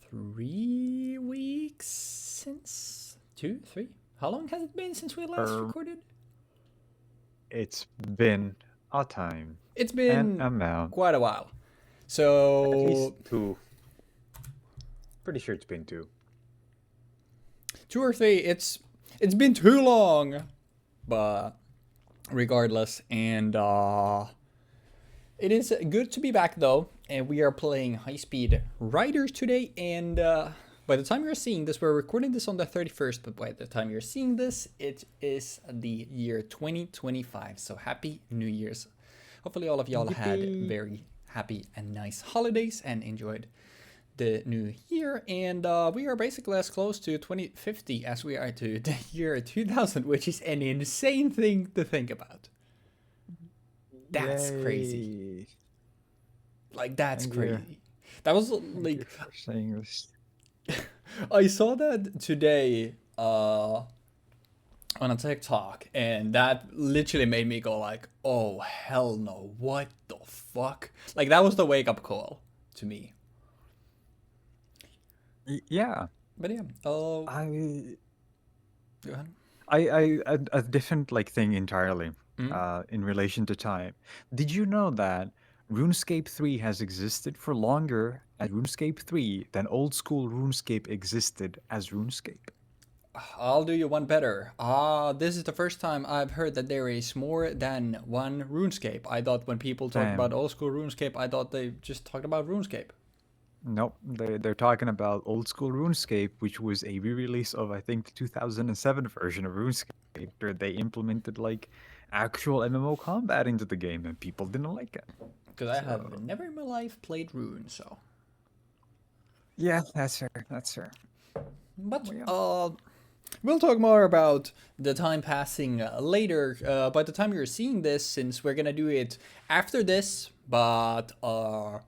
3 weeks since 2, 3. How long has it been since we last recorded? It's been a time. It's been quite a while. So at least 2. Pretty sure it's been 2. 2 or 3. It's been too long. But regardless, and it is good to be back though. And we are playing High Speed Riders today, and by the time you're seeing this, we're recording this on the 31st, but by the time you're seeing this, it is the year 2025. So happy New Year's. Hopefully all of y'all had very happy and nice holidays and enjoyed the new year. And we are basically as close to 2050 as we are to the year 2000, which is an insane thing to think about. That's crazy. Like, that's crazy. That was like... saying this. I saw that today on a TikTok, and that literally made me go like, oh hell no, what the fuck? Like, that was the wake up call to me. Yeah. But yeah, go ahead. A different like thing entirely in relation to time. Did you know that RuneScape 3 has existed for longer as RuneScape 3 than old school RuneScape existed as RuneScape? I'll do you one better. This is the first time I've heard that there is more than one RuneScape. I thought when people talk about old school RuneScape, I thought they just talked about RuneScape. Nope, they're talking about old school RuneScape, which was a re-release of, I think, the 2007 version of RuneScape, where they implemented like actual MMO combat into the game, and people didn't like it. Because I have never in my life played Rune, so. Yeah, that's fair. That's fair. But we'll talk more about the time passing later. By the time you're seeing this, since we're gonna do it after this, but our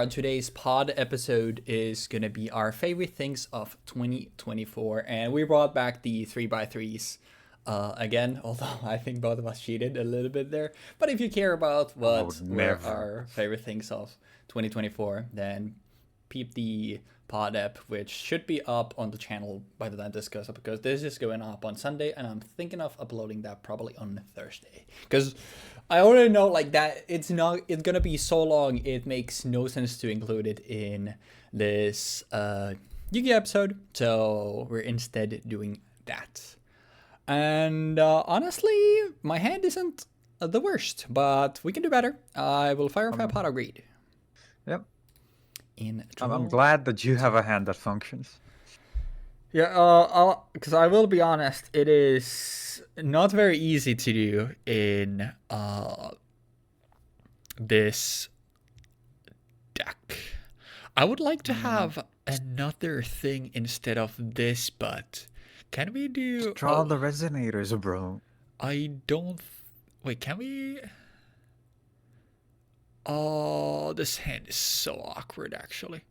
today's pod episode is gonna be our favorite things of 2024, and we brought back the 3x3s. Again, although I think both of us cheated a little bit there. But if you care about what were our favorite things of 2024, then peep the pod app, which should be up on the channel by the time this goes up, because this is going up on Sunday, and I'm thinking of uploading that probably on Thursday. Because I already know like that it's gonna be so long, it makes no sense to include it in this Yu-Gi-Oh episode. So we're instead doing that. And honestly, my hand isn't the worst, but we can do better. I will fire off a pot of greed. Yep. I'm glad that you have a hand that functions. Yeah, because I will be honest, it is not very easy to do in this deck. I would like to have another thing instead of this, but can we do... Just draw the resonators, bro. I don't... Wait, can we... Oh, this hand is so awkward, actually.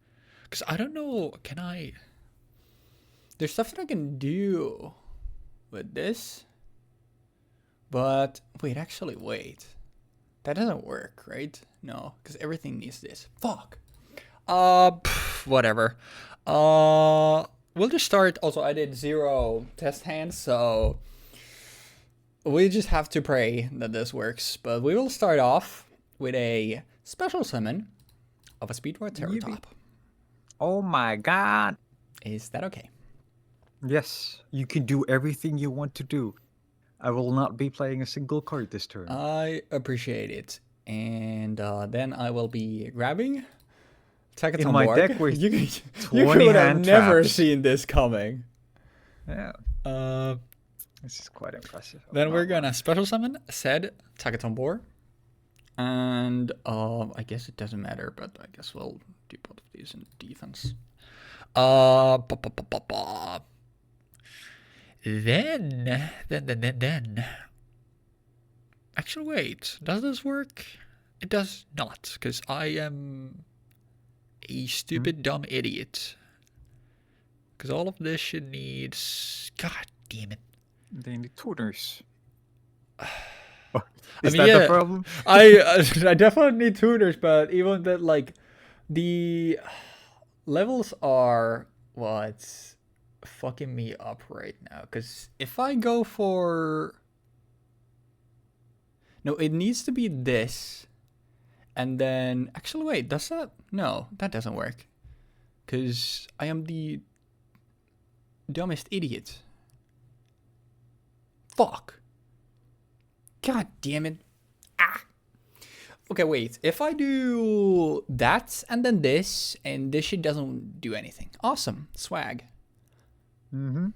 Because I don't know, can I... There's stuff that I can do with this. But, wait, actually, wait. That doesn't work, right? No, because everything needs this. Fuck. Whatever. We'll just start. Also, I did 0 test hands, so we just have to pray that this works. But we will start off with a special summon of a Speedroid Terratop. Oh my god. Is that okay? Yes, you can do everything you want to do. I will not be playing a single card this turn. I appreciate it. And then I will be grabbing In my deck with you 20 could have hand never traps. seen this coming. Yeah. This is quite impressive. Then we're gonna special summon said Takatombor. And I guess it doesn't matter, but I guess we'll do both of these in defense. Then. Actually, wait. Does this work? It does not, because I am a stupid, dumb idiot. Because all of this should need... God damn it. They need tuners. Is that the problem? I definitely need tuners, but even that, like, the levels are what's fucking me up right now. Because if I go for... No, it needs to be this. And then... Actually, wait, does that... No, that doesn't work. Because I am the dumbest idiot. Fuck. God damn it. Ah. Okay, wait. If I do that and then this, and this shit doesn't do anything. Awesome. Swag. Mm-hmm.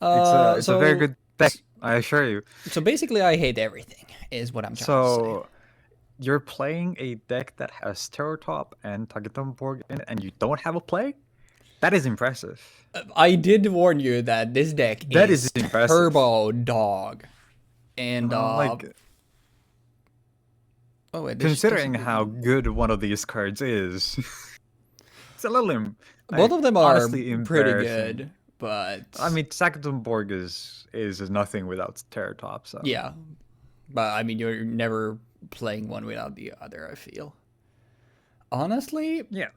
It's a very good deck, I assure you. So basically, I hate everything, is what I'm trying to say. So, you're playing a deck that has Terratop and Tagetomborg in it, and you don't have a play? That is impressive. I did warn you that this deck is impressive. turbo dog. And, like, oh, wait, considering how good one of these cards is, it's a little... both of them are honestly pretty good, but... I mean, Tagetomborg is nothing without Terratop, so... Yeah, but I mean, you're never playing one without the other, I feel. Honestly, yeah,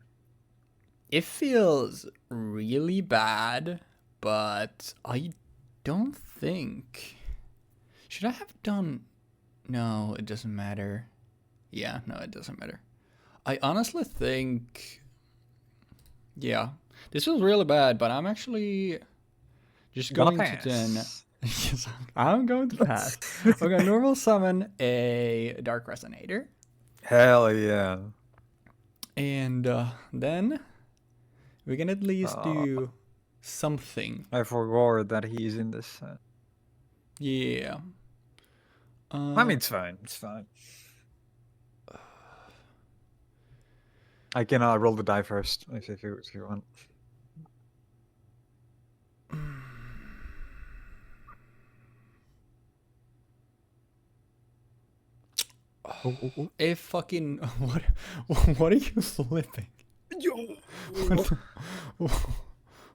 it feels really bad, but I don't think... Should I have done... No, it doesn't matter. Yeah, no, it doesn't matter. I honestly think... Yeah, this was really bad, but I'm actually just going to then... Yes, I'm going to pass. We're going to normal summon a Dark Resonator. Hell yeah. And then we can at least do something. I forgot that he's in this set. Yeah. I mean, it's fine. It's fine. I can roll the die first if you want. A fucking what are you flipping?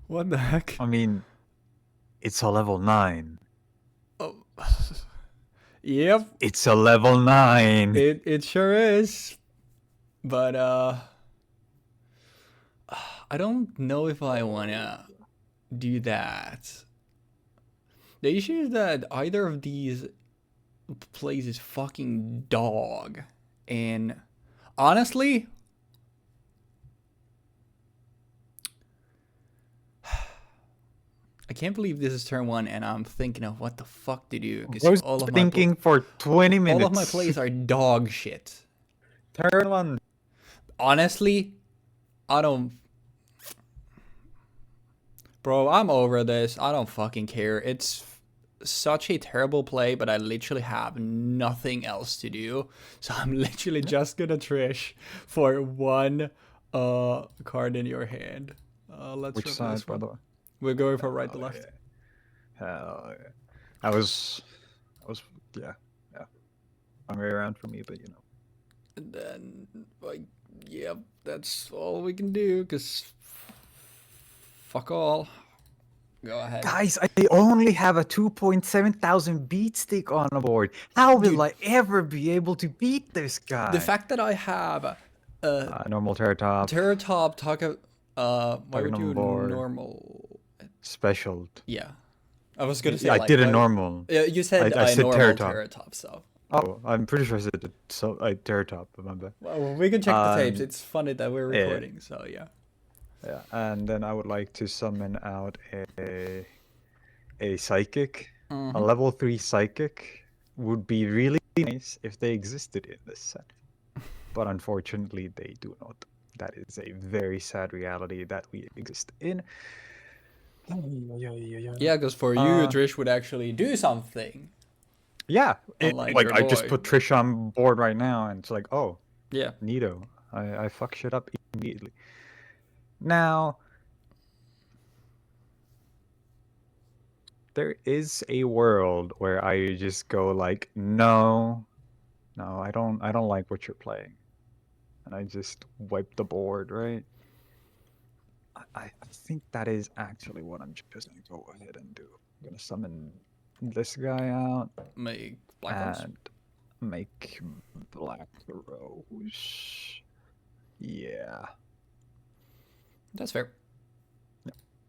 What the heck? I mean, it's a level 9. Oh. Yep. It's a level 9. It sure is. But I don't know if I wanna do that. The issue is that either of these plays is fucking dog. And honestly, I can't believe this is turn 1 and I'm thinking of what the fuck to do. I was thinking for 20 minutes. All of my plays are dog shit. Turn 1. Honestly, I don't... Bro, I'm over this. I don't fucking care. It's such a terrible play, but I literally have nothing else to do. So I'm literally just gonna trish for one card in your hand. Let's Which side, by the way? We're going from right to left. Yeah. Hell yeah. I was, yeah. Wrong way around for me, but you know. And then, like, yeah, that's all we can do, because fuck all. Go ahead. Guys, I only have a 2,700 beat stick on the board. How will Dude, I ever be able to beat this guy? the fact that I have Normal Terratop. Terratop, why would on you board. normal? Special. Yeah. I was gonna say, I like, did a why- normal. You said I I said normal Terratop. Terratop, so. Oh, I'm pretty sure I said it. So I Terratop, remember? Well, we can check the tapes. It's funny that we're recording, so yeah. Yeah, and then I would like to summon out a psychic. A level 3 psychic would be really nice if they existed in this set. But unfortunately, they do not. That is a very sad reality that we exist in. Yeah, because for you, Trish would actually do something. Yeah, Unlike like your I just boy. put Trish on board right now, and it's like, oh, Yeah. neato. I fuck shit up immediately. Now, there is a world where I just go like, no, I don't like what you're playing, and I just wipe the board, right? I think that is actually what I'm just gonna go ahead and do. I'm gonna summon this guy out Make black ones. and make Black Rose. Yeah. That's fair.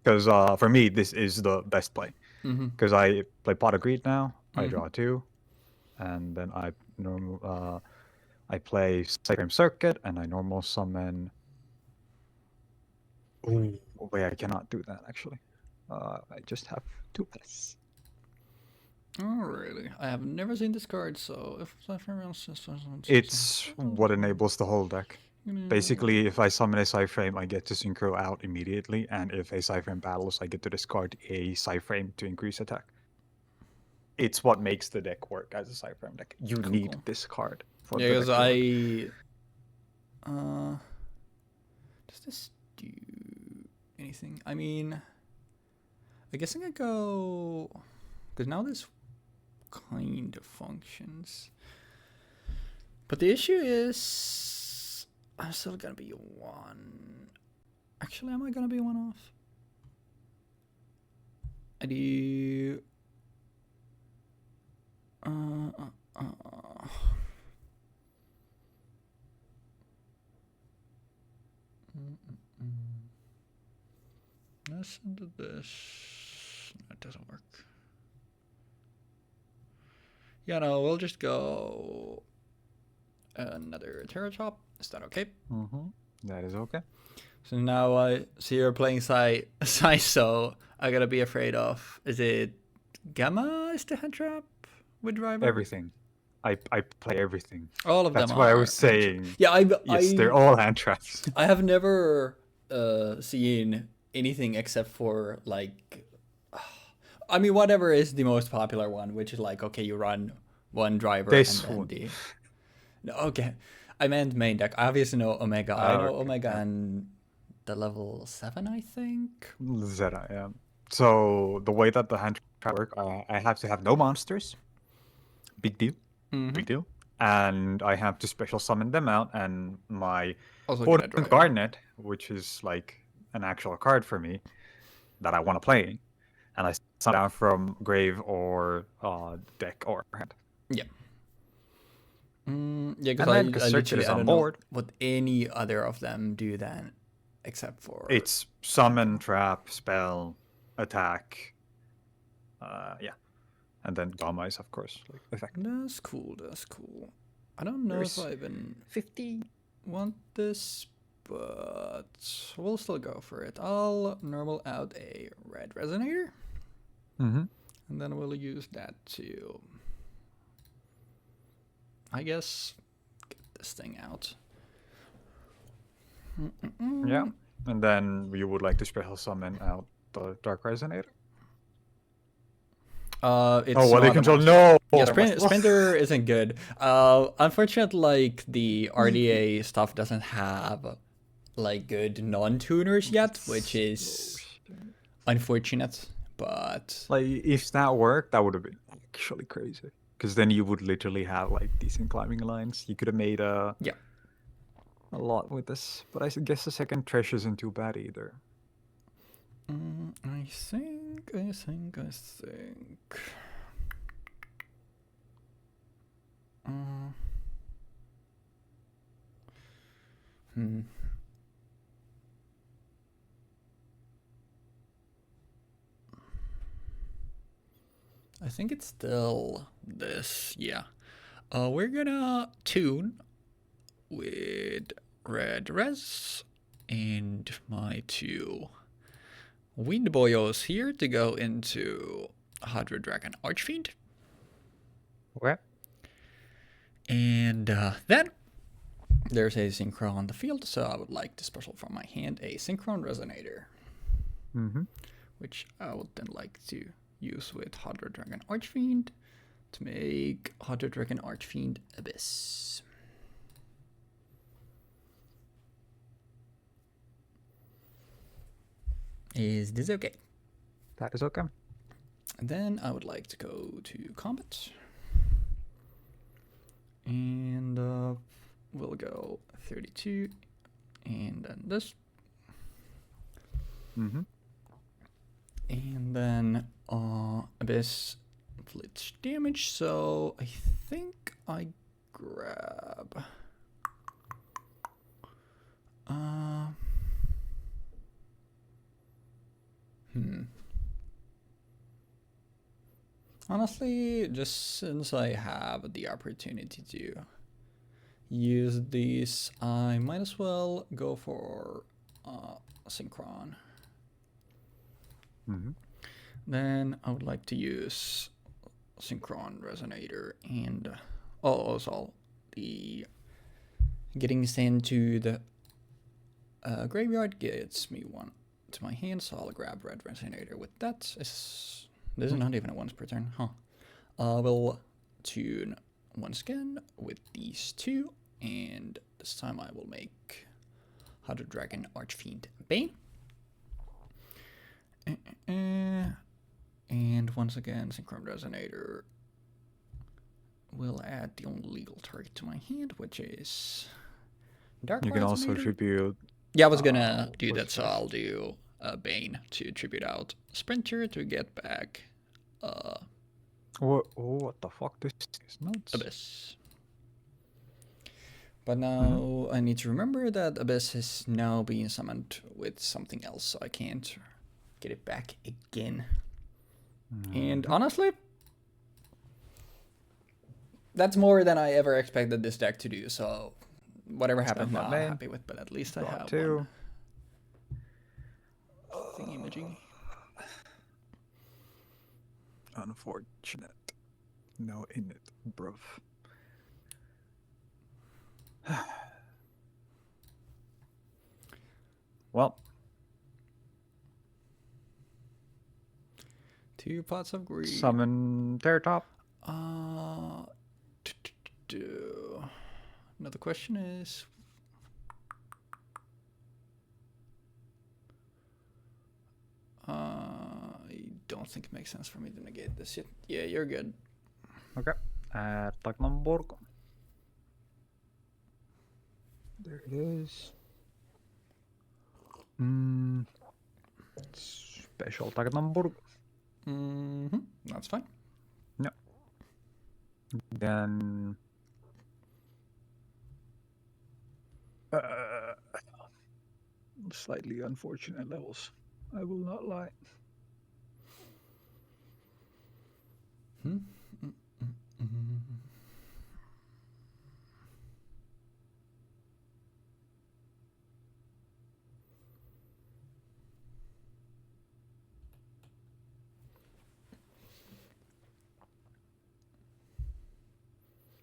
Because for me, this is the best play. Because I play Pot of Greed now. I draw 2, and then I play Psy-Frame Circuit, and I normal summon. Ooh, wait, I cannot do that actually. I just have 2 less. Oh, really? I have never seen this card, so if It's what enables the whole deck. Basically, if I summon a Psy-Frame, I get to synchro out immediately, and if a Psy-Frame battles, I get to discard a Psy-Frame to increase attack. It's what makes the deck work as a Psy-Frame deck. You need this card for the deck because to work. Does this do anything? I mean, I guess I'm gonna go, because now this kind of functions. But the issue is, I'm still gonna be 1. Actually, am I gonna be 1 off? I do. Listen to this. That doesn't work. Yeah, no, we'll just go another Terratop. Is that okay? That is okay. So now I see you're playing Psy, so I gotta be afraid of. Is it Gamma is the hand trap with driver? Everything. I play everything. All of them. That's what I was saying. Yeah, yes, they're all hand traps. I have never seen anything except for like, I mean, whatever is the most popular one, which is like, okay, you run 1 driver This and one. then no, okay, I meant main deck. I obviously know Omega. I know Omega and the level 7, I think. Zeta, yeah. So the way that the hand trap work, I have to have no monsters. Big deal. Big deal. And I have to special summon them out, and my Fortune Garnet, which is like an actual card for me that I want to play, and I summon down from grave or deck or hand. Yeah. Yeah, because I literally on don't board. know what any other of them do then, except for It's summon, trap, spell, attack. Yeah. And then Gamma is, of course, like effect. That's cool. That's cool. I don't know if I even 50 want this, but we'll still go for it. I'll normal out a red resonator, and then we'll use that to, I guess, get this thing out. Yeah, and then you would like to special summon out the Dark Resonator. It's what they control? No. Yeah, Sprinter isn't good. Unfortunately, like the RDA stuff doesn't have like good non-tuners yet, which is unfortunate. But like, if that worked, that would have been actually crazy. because then you would literally have like decent climbing lines. You could have made a lot with this, but I guess the second Thresh isn't too bad either. I think. I think it's still this, yeah. We're gonna tune with red res and my two wind boyos here to go into Hydra Dragon Archfiend. Okay. And then there's a synchro on the field, so I would like to special from my hand a synchron resonator, which I would then like to use with Hydra Dragon Archfiend to make Hydra Dragon Archfiend Abyss. Is this okay? That is okay. And then I would like to go to combat. And we'll go 32. And then this. And then Abyss Blitz damage. So I think I grab. Honestly, just since I have the opportunity to use these, I might as well go for Synchron. Then I would like to use Synchron Resonator and also the getting sent to the graveyard gets me one to my hand, so I'll grab Red Resonator with that. This is not even a once per turn, huh? We'll tune once again with these two, and this time I will make Hydra Dragon Archfiend Bane. And once again, Synchron Resonator will add the only legal target to my hand, which is Dark You can also Resonator. tribute. Yeah, I was gonna do that, so I'll do Bane to tribute out Sprinter to get back What the fuck? This is nuts. Abyss. But now I need to remember that Abyss is now being summoned with something else, so I can't get it back again. And honestly, that's more than I ever expected this deck to do, so whatever happens now, I'm happy with, but at least I have one. Thing imaging. Unfortunate. No in it, bruv. Well. 2 pots of greed. Summon Terror Top. Another question is, I don't think it makes sense for me to negate this yet. Yeah, you're good. Okay. Tagnamburg. There it is. Special Tagnamburg. That's fine. Yeah. Then slightly unfortunate levels. I will not lie.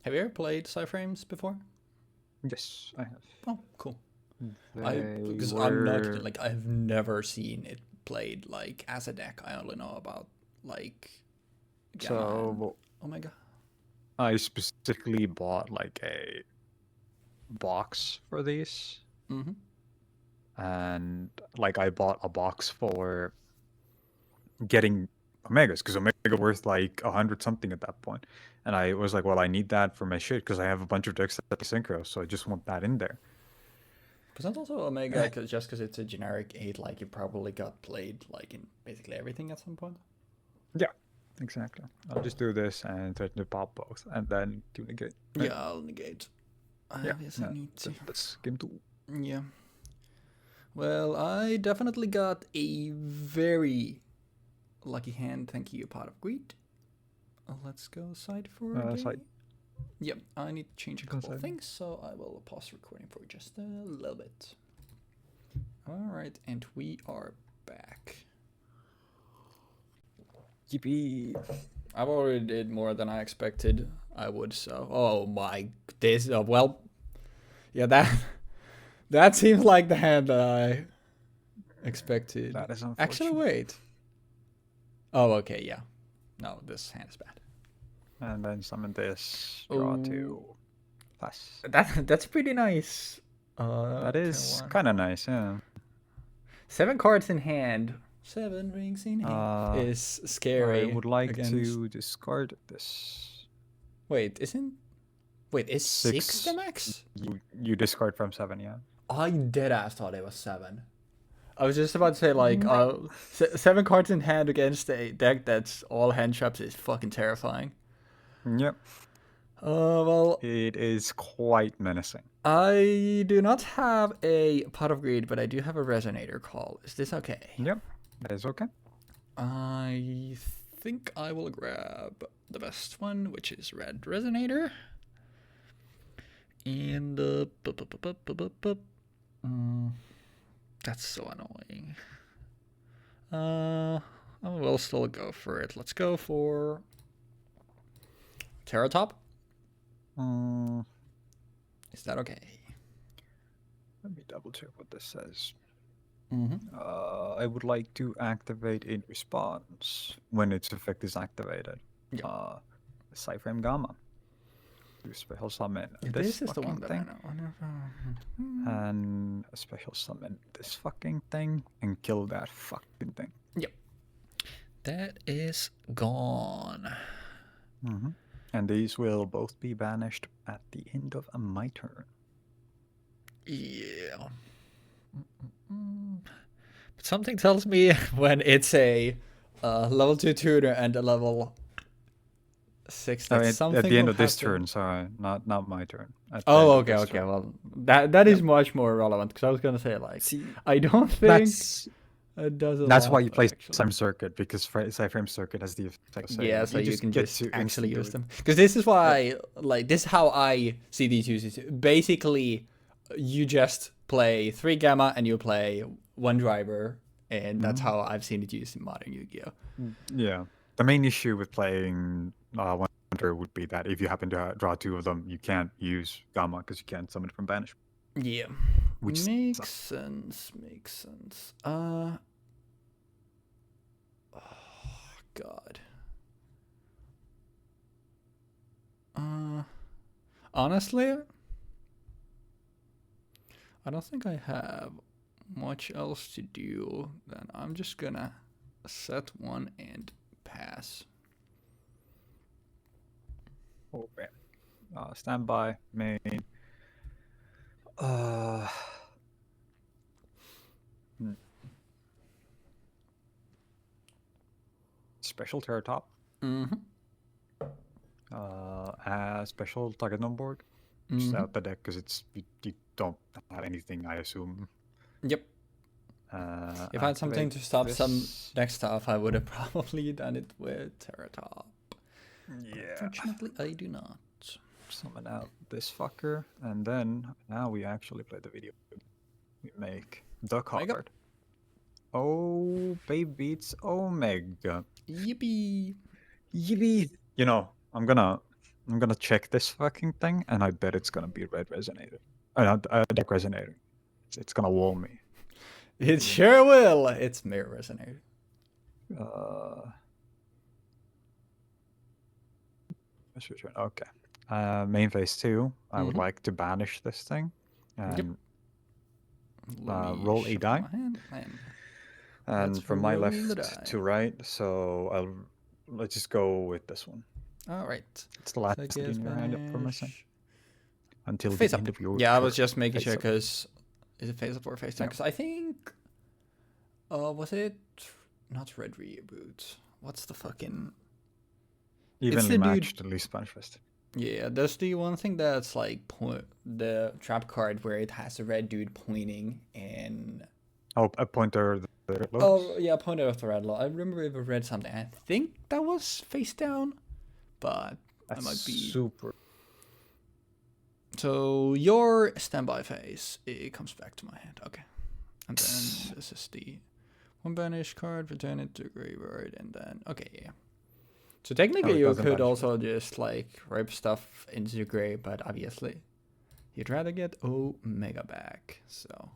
Have you ever played Psy-Frames before? Yes, I have. Oh, cool. Because I'm not like I've never seen it played like as a deck. I only know about like so Omega. I specifically bought like a box for these, and like I bought a box for getting Omegas, because Omega worth like 100 something at that point. And I was like, well, I need that for my shit because I have a bunch of decks that synchro, so I just want that in there. Percent also Omega, just because it's a generic 8, like you probably got played like in basically everything at some point. Yeah, exactly. I'll just do this and threaten to pop both, and then do negate. Right? Yeah, I'll negate. Yeah, Obviously I need to. That's game 2. Yeah. Well, I definitely got a very lucky hand. Thank you, Pot of Greed. Let's go side for Side. Yep, I need to change a couple of Side. things, so I will pause recording for just a little bit. Alright, and we are back. Yippee. I've already did more than I expected I would, so... Oh my... This... well... Yeah, that seems like the hand that I expected. That is unfortunate. Actually, wait. Oh, okay, yeah. No, this hand is bad. And then summon this, draw 2, pass. That's pretty nice. That is kind of nice, yeah. 7 cards in hand. 7 rings in hand is scary. I would like to discard this. Wait, is 6 the max? You discard from 7, yeah. I deadass thought it was 7. I was just about to say, like, 7 cards in hand against a deck that's all hand traps is fucking terrifying. Yep. Well... It is quite menacing. I do not have a Pot of Greed, but I do have a Resonator Call. Is this okay? Yep, that is okay. I think I will grab the best one, which is Red Resonator. And that's so annoying. I will still go for it. Let's go for Terratop. Is that okay? Let me double check what this says. Mm-hmm. I would like to activate in response when its effect is activated. Yeah. Psy-Frame Gamma. Do special summon This is the one that thing, I know. and a special summon this fucking thing and kill that fucking thing. Yep. That is gone. Mm-hmm. And these will both be banished at the end of my turn. Yeah. But something tells me when it's a level 2 tutor and a level 6 that something at the end of this happen. turn, sorry, not my turn. Okay. Well, that is much more relevant because I was gonna say, like, I don't think it does. That's why you play Psy-Frame Circuit, because Psy-Frame Circuit has the effect. Yeah, so you can just actually use them. Because this is why, like, this is how I see these uses. Basically, you just play 3 Gamma and you play 1 Driver, and that's how I've seen it used in modern Yu-Gi-Oh. Yeah, the main issue with playing Wonder would be that if you happen to draw 2 of them, you can't use Gamma because you can't summon it from banish. Yeah, which makes sense. Oh God. Honestly, I don't think I have much else to do. Then I'm just gonna set 1 and pass. Okay. Standby, main. Special Terratop. Special target on board. Just out the deck because it's you don't have anything, I assume. Yep. If I had something to stop some deck stuff, I would have probably done it with Terratop. Yeah. Unfortunately, I do not. Summon out this fucker, and then now we actually play the video. We make the card. Oh, baby, it's Omega. Yippee! Yippee! You know, I'm gonna check this fucking thing, and I bet it's gonna be Red Resonator. Deck Resonator. It's gonna wall me. It sure will. It's Mirror Resonator. Okay. Main phase 2. I would like to banish this thing and roll a die. And Let's from my roll the left die. to right, so let's just go with this one. All right. It's the last So I city guess in your hand up from my side. banish. Until Face the up. end of your Yeah, I was turn. just making Face sure up. because is it face up or face down? Yeah. Because I think, was it not red reboot? What's the fucking? Evenly the dude- matched, at least Spanish Fest. Yeah, there's the one thing that's like the trap card where it has a red dude pointing and. Oh, a pointer. Oh yeah, pointed at the red law. I remember if I read something. I think that was face down, but That's I might be super. So your standby phase, it comes back to my hand. Okay. And then this is the one banish card, return it to graveyard, and then okay, yeah. So technically you could also just like rip stuff into your grave, but obviously you'd rather get Omega back. So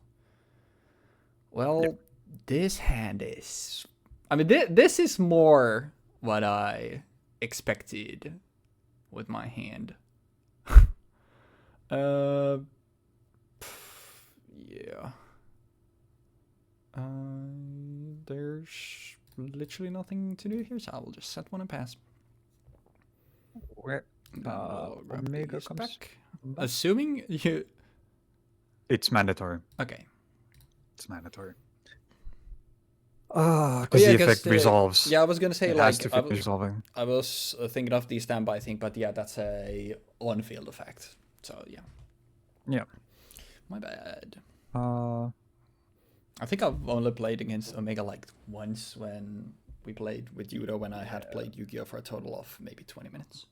well, this hand is I mean this is more what I expected with my hand. Yeah. There's literally nothing to do here, so I will just set one and pass. Where Omega comes back. Assuming you. It's mandatory. Okay. It's mandatory. Because the effect resolves. Yeah, I was gonna say it like has to finish resolving. I was thinking of the standby thing, but yeah, that's a on-field effect. So yeah. Yeah. My bad. I think I've only played against Omega like once when we played with Yudo when I had played Yu-Gi-Oh for a total of maybe 20 minutes.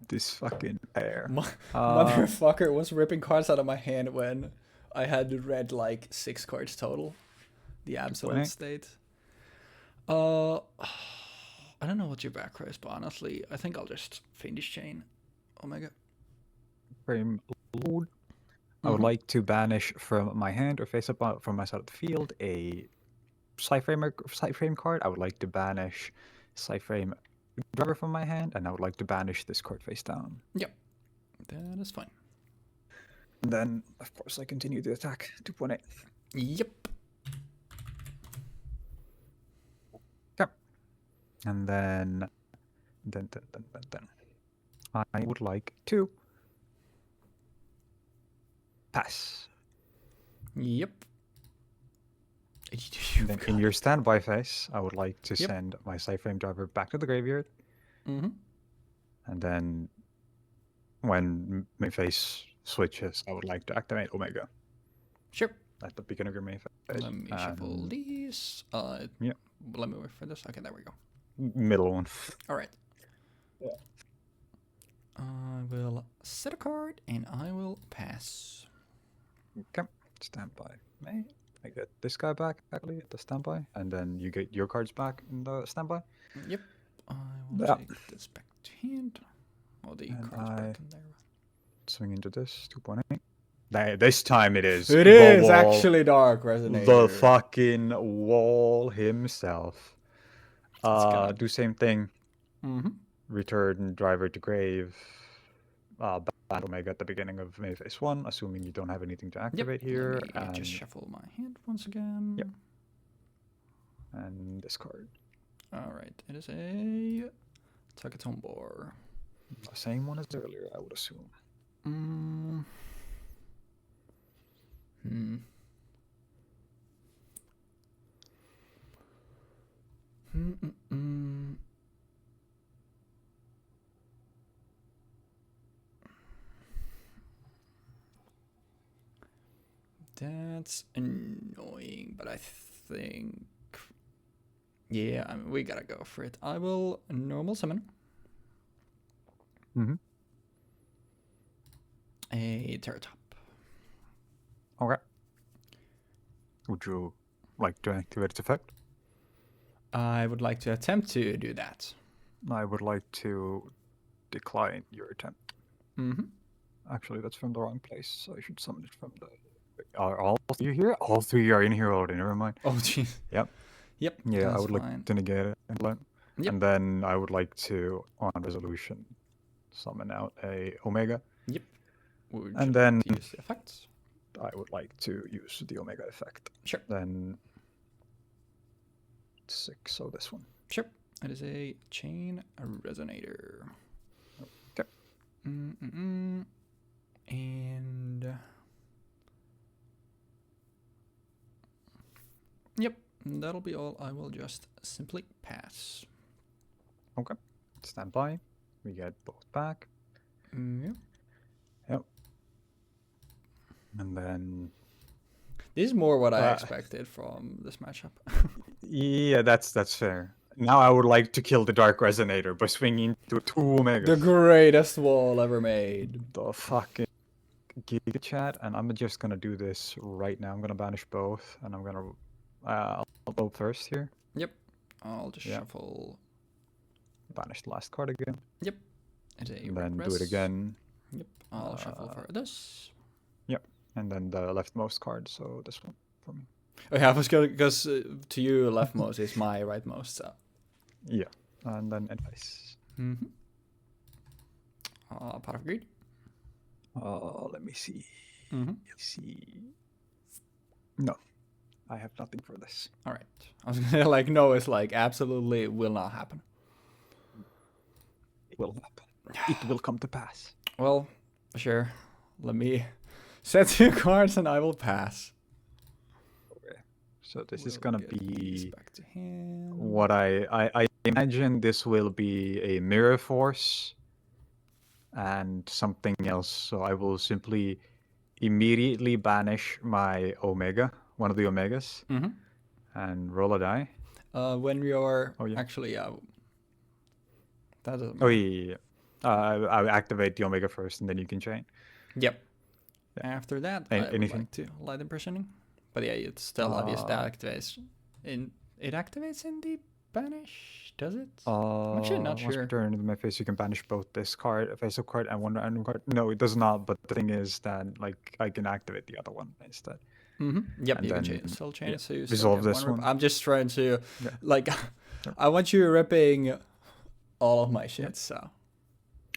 This fucking pair. Motherfucker was ripping cards out of my hand when I had read like 6 cards total. The absolute state. I don't know what your back row is, but honestly, I think I'll just finish chain Omega. Frame load. I would like to banish from my hand or face up from my side of the field a Psy-Frame card. I would like to banish Psy-Frame driver from my hand, and I would like to banish this card face down. Yep, that is fine. And then, of course, I continue the attack. 2.8. Yep. Okay. And then I would like to pass. Yep. Then in your standby phase, I would like to send my Psy-Frame driver back to the graveyard. Mm-hmm. And then when my phase switches, I would like to activate Omega. Sure. At the beginning of your main phase. Let me shuffle these. Yeah. Let me wait for this. Okay, there we go. Middle one. All right. Yeah. I will set a card and I will pass. Okay. Standby. I get this guy back, actually, at the standby, and then you get your cards back in the standby. Yep. I will take this back to hand. Oh, the cards back in there. Swing into this, 2.8. This time it is. It is actually Dark Resonator. The fucking wall himself. Do same thing. Mm-hmm. Return driver to grave. Ban Omega at the beginning of May phase 1, assuming you don't have anything to activate here. And just shuffle my hand once again. Yep. And discard. Alright, it is a Takatombor. The same one as earlier, I would assume. That's annoying, but I think... Yeah, I mean, we gotta go for it. I will normal summon. Mm-hmm. A Terratop. Okay. Would you like to activate its effect? I would like to attempt to do that. I would like to decline your attempt. Mm-hmm. Actually, that's from the wrong place, so I should summon it from the... Are all three here? All three are in here already, never mind. Oh, jeez. Yep. Yep. Yeah, I would like to negate it. Yep. And then I would like to, on resolution, summon out a Omega. Yep. And then use the effects. I would like to use the Omega effect. Sure. Then classic. So this one. Sure. It is a chain resonator. Okay. And yep, that'll be all. I will just simply pass. Okay. Stand by. We get both back. Yep. Yep. And then This is more what I expected from this matchup. yeah, that's fair. Now I would like to kill the Dark Resonator by swinging to 2 Omegas. The greatest wall ever made. The fucking Giga Chat, and I'm just gonna do this right now. I'm gonna banish both, and I'm gonna I'll go first here. Yep. I'll just shuffle. Banish the last card again. Yep. And then do it again. Yep. I'll shuffle for this. Yep. And then the leftmost card, so this one for me. Oh yeah, I was gonna, because to you leftmost is my rightmost, so. Yeah. And then advice. Pot of greed. Let me see. Let's see. No, I have nothing for this. All right. I was gonna like, no, it's like absolutely will not happen. It will happen. It will come to pass. Well, sure. Let me set 2 cards and I will pass. Okay. So this is gonna be back to him. What I imagine this will be a mirror force and something else. So I will simply immediately banish my Omega, one of the Omegas, and roll a die. When you're actually that doesn't matter. Yeah. I activate the Omega first, and then you can chain. Yep. Yeah. After that, I would anything? like to light impressioning. But yeah, it's still obvious that activates in. It activates in the banish, does it? I'm actually not sure. Once per turn in my face, you can banish both this card, a face-up card, and one random card. No, it does not. But the thing is that like I can activate the other one instead. Yep, and you can still chain it. So you resolve this one. I'm just trying to like. I want you ripping all of my shit. So.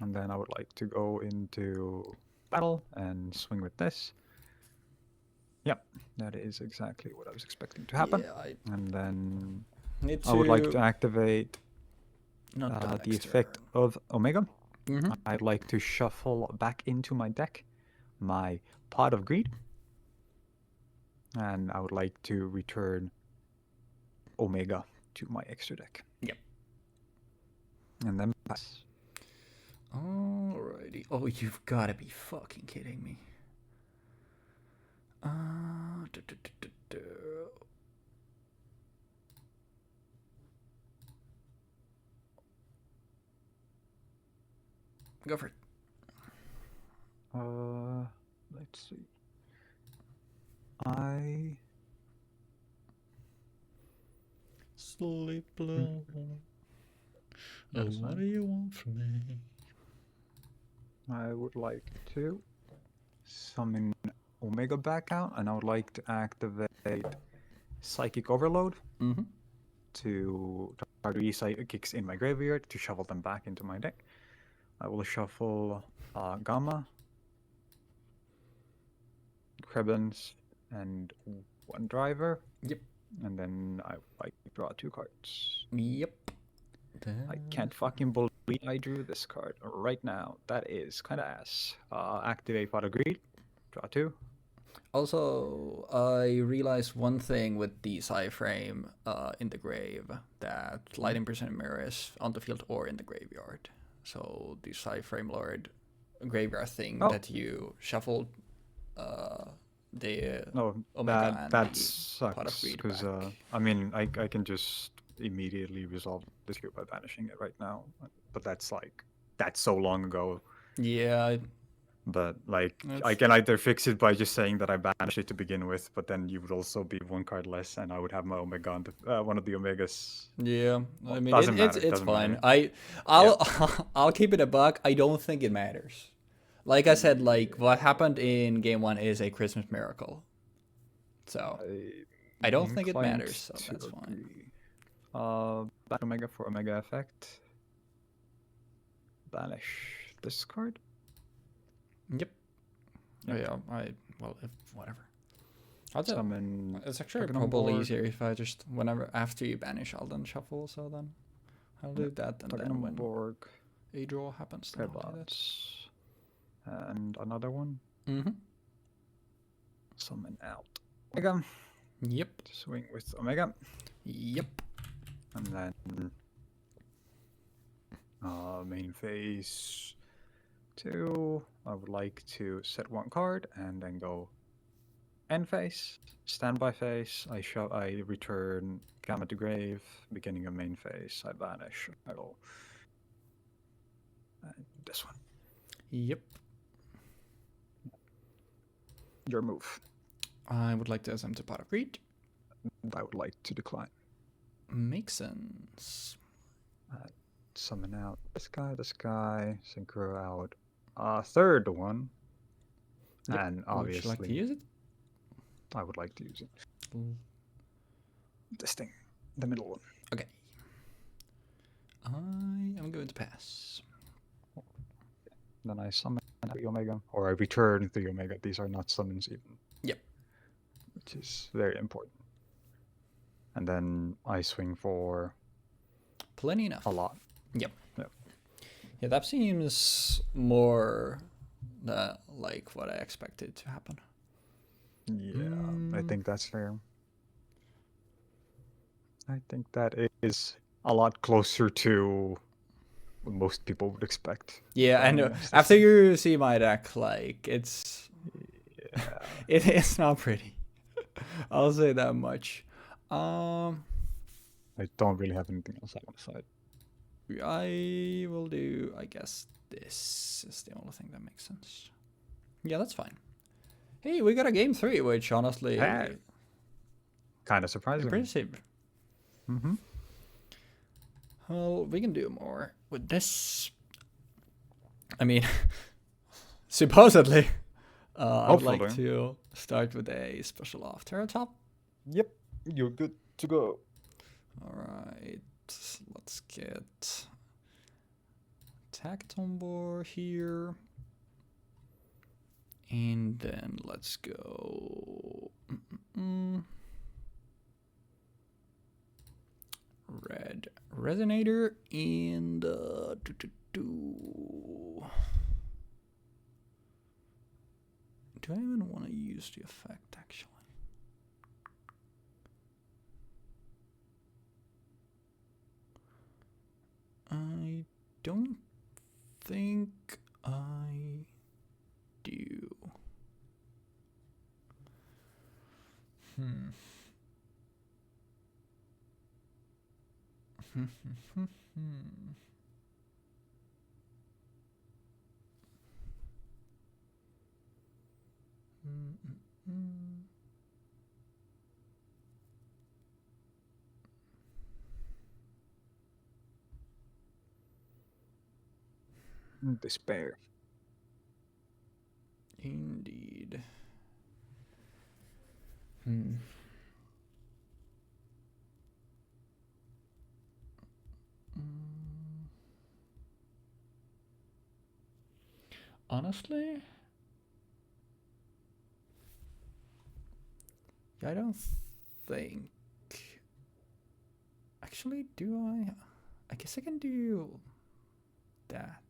And then I would like to go into battle and swing with this. Yep, that is exactly what I was expecting to happen. Yeah, and then I would like to activate the effect of Omega. I'd like to shuffle back into my deck my Pot of Greed. And I would like to return Omega to my extra deck. Yep. And then pass. Alrighty. Oh, you've got to be fucking kidding me. Go for it. Let's see. I sleep alone. What do you want from me? I would like to summon Omega back out, and I would like to activate Psychic Overload to target psychics in my graveyard to shuffle them back into my deck. I will shuffle Gamma, Krebens, and 1 driver. Yep. And then I like draw 2 cards. Yep. I can't fucking believe I drew this card right now. That is kind of ass. Activate Pot of Greed. Draw 2. Also, I realized one thing with the Psy-Frame in the grave, that Lighting Percent Mirror is on the field or in the graveyard. So the Psy-Frame Lord graveyard thing that you shuffled the Omega and that the sucks, Pot of Greed because I mean I can just immediately resolve this here by banishing it right now, but that's so long ago. Yeah. But like I can either fix it by just saying that I banished it to begin with, but then you would also be 1 card less, and I would have my Omega on the, one of the Omegas. Yeah, I mean it's fine. Matter. I'll keep it a buck. I don't think it matters. Like I said, like what happened in game 1 is a Christmas miracle. So I don't think it matters. So that's fine. Bad Omega for Omega effect. Banish this card. Yep. Oh yeah. Whatever. I'll do. Summon. It's actually Dragon on probably board. easier if I just whenever after you banish, I'll then shuffle. So then I'll do that, and Dragon then on when board. a draw happens, then I'll do that. Headbutts. And another one. Mm-hmm. Summon out. Omega. Yep. Swing with Omega. Yep. And then main phase 2. I would like to set one card and then go end phase, standby phase. I return Gamma to grave. Beginning of main phase, I banish. I go this one. Yep. Your move. I would like to attempt a pot of greed. I would like to decline. Makes sense. Summon out this guy, synchro out third one. Yep. And Would you like to obviously use it? I would like to use it. This thing, the middle one. Okay. I am going to pass. Then I summon the Omega, or I return the Omega. These are not summons even. Yep. Which is very important. And then I swing for Plenty enough. a lot. Yep. Yep. Yeah, that seems more like what I expected to happen. Yeah, I think that's fair. I think that is a lot closer to what most people would expect. Yeah, I know. After you see my deck, like it's it is not pretty. I'll say that much. I don't really have anything else I want to say. I will do, I guess this is the only thing that makes sense. Yeah, that's fine. Hey, we got a game 3, which honestly Kind of surprising. impressive. Mm-hmm. Well, we can do more with this. I mean, supposedly, I would like to start with a special off turn top. Yep, you're good to go. All right, let's get Tacton board here. And then let's go red resonator and do I even want to use the effect actually? I don't think I do. Despair. Indeed. Honestly, I don't think. Actually, do I? I guess I can do that.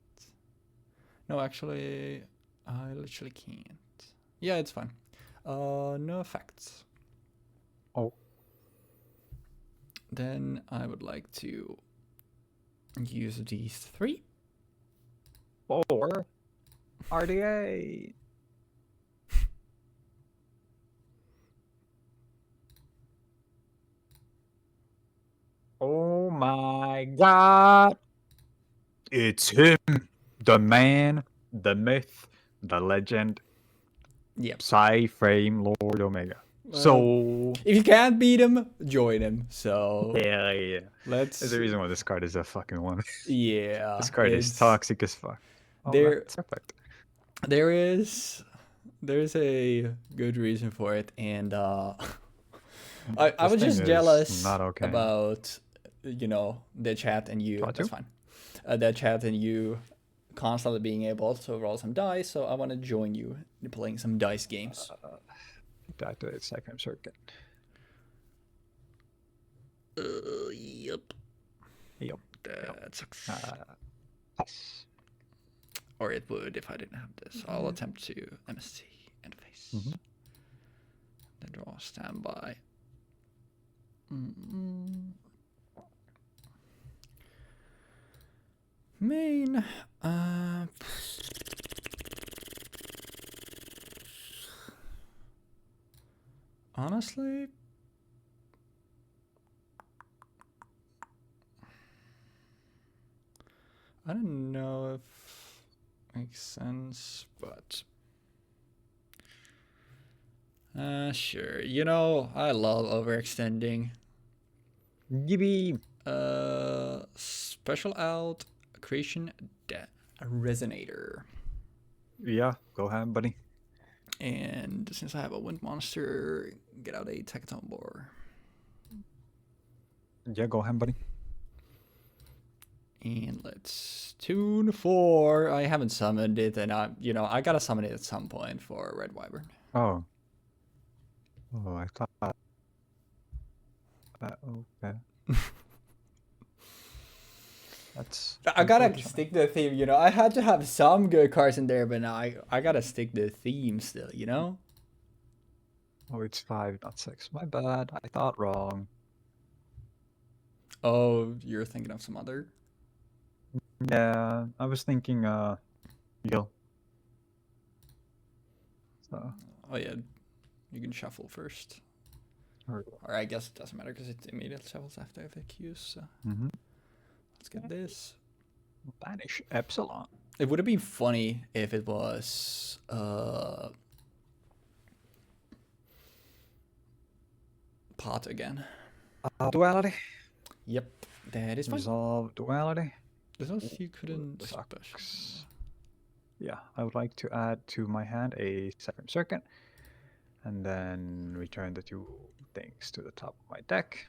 No, actually, I literally can't. Yeah, it's fine. No effects. Oh. Then I would like to use these 3. 4 RDA. Oh my god. It's him. The man, the myth, the legend. Yep. Psy-Frame Lord Omega. Well, so if you can't beat him, join him. So yeah. let's. There's a reason why this card is a fucking one. Yeah. This card is toxic as fuck. Oh, that's perfect. There's a good reason for it, and I was just jealous about the chat and you. That's fine. The chat and you constantly being able to roll some dice, so I want to join you in playing some dice games. to activate Psy-Frame circuit. Yep. Yep. That sucks. Yes. Or it would if I didn't have this. I'll attempt to MST interface. Then draw standby. Main. Honestly, I don't know if it makes sense, but sure. You know, I love overextending. Gibby. Special out creation resonator. Yeah, go ahead, buddy. And since I have a wind monster, get out a Tecton boar. Yeah, go ahead, buddy. And let's tune 4. I haven't summoned it, and I gotta summon it at some point for Red Wyvern. Oh. Oh, I thought. Okay. That's. I gotta stick to the theme, you know. I had to have some good cards in there, but now I gotta stick to the theme still, you know. Oh, it's 5, not 6. My bad. I thought wrong. Oh, you're thinking of some other? Yeah, I was thinking Gil. So. Oh yeah, you can shuffle first. Or I guess it doesn't matter because it immediately shuffles after FAQs. So let's get this. Banish Epsilon. It would have been funny if it was pot again. Duality. Yep, that is fine. Resolve duality. There's also you couldn't Sucks. Yeah, I would like to add to my hand a Psy-Frame circuit, and then return the 2 things to the top of my deck.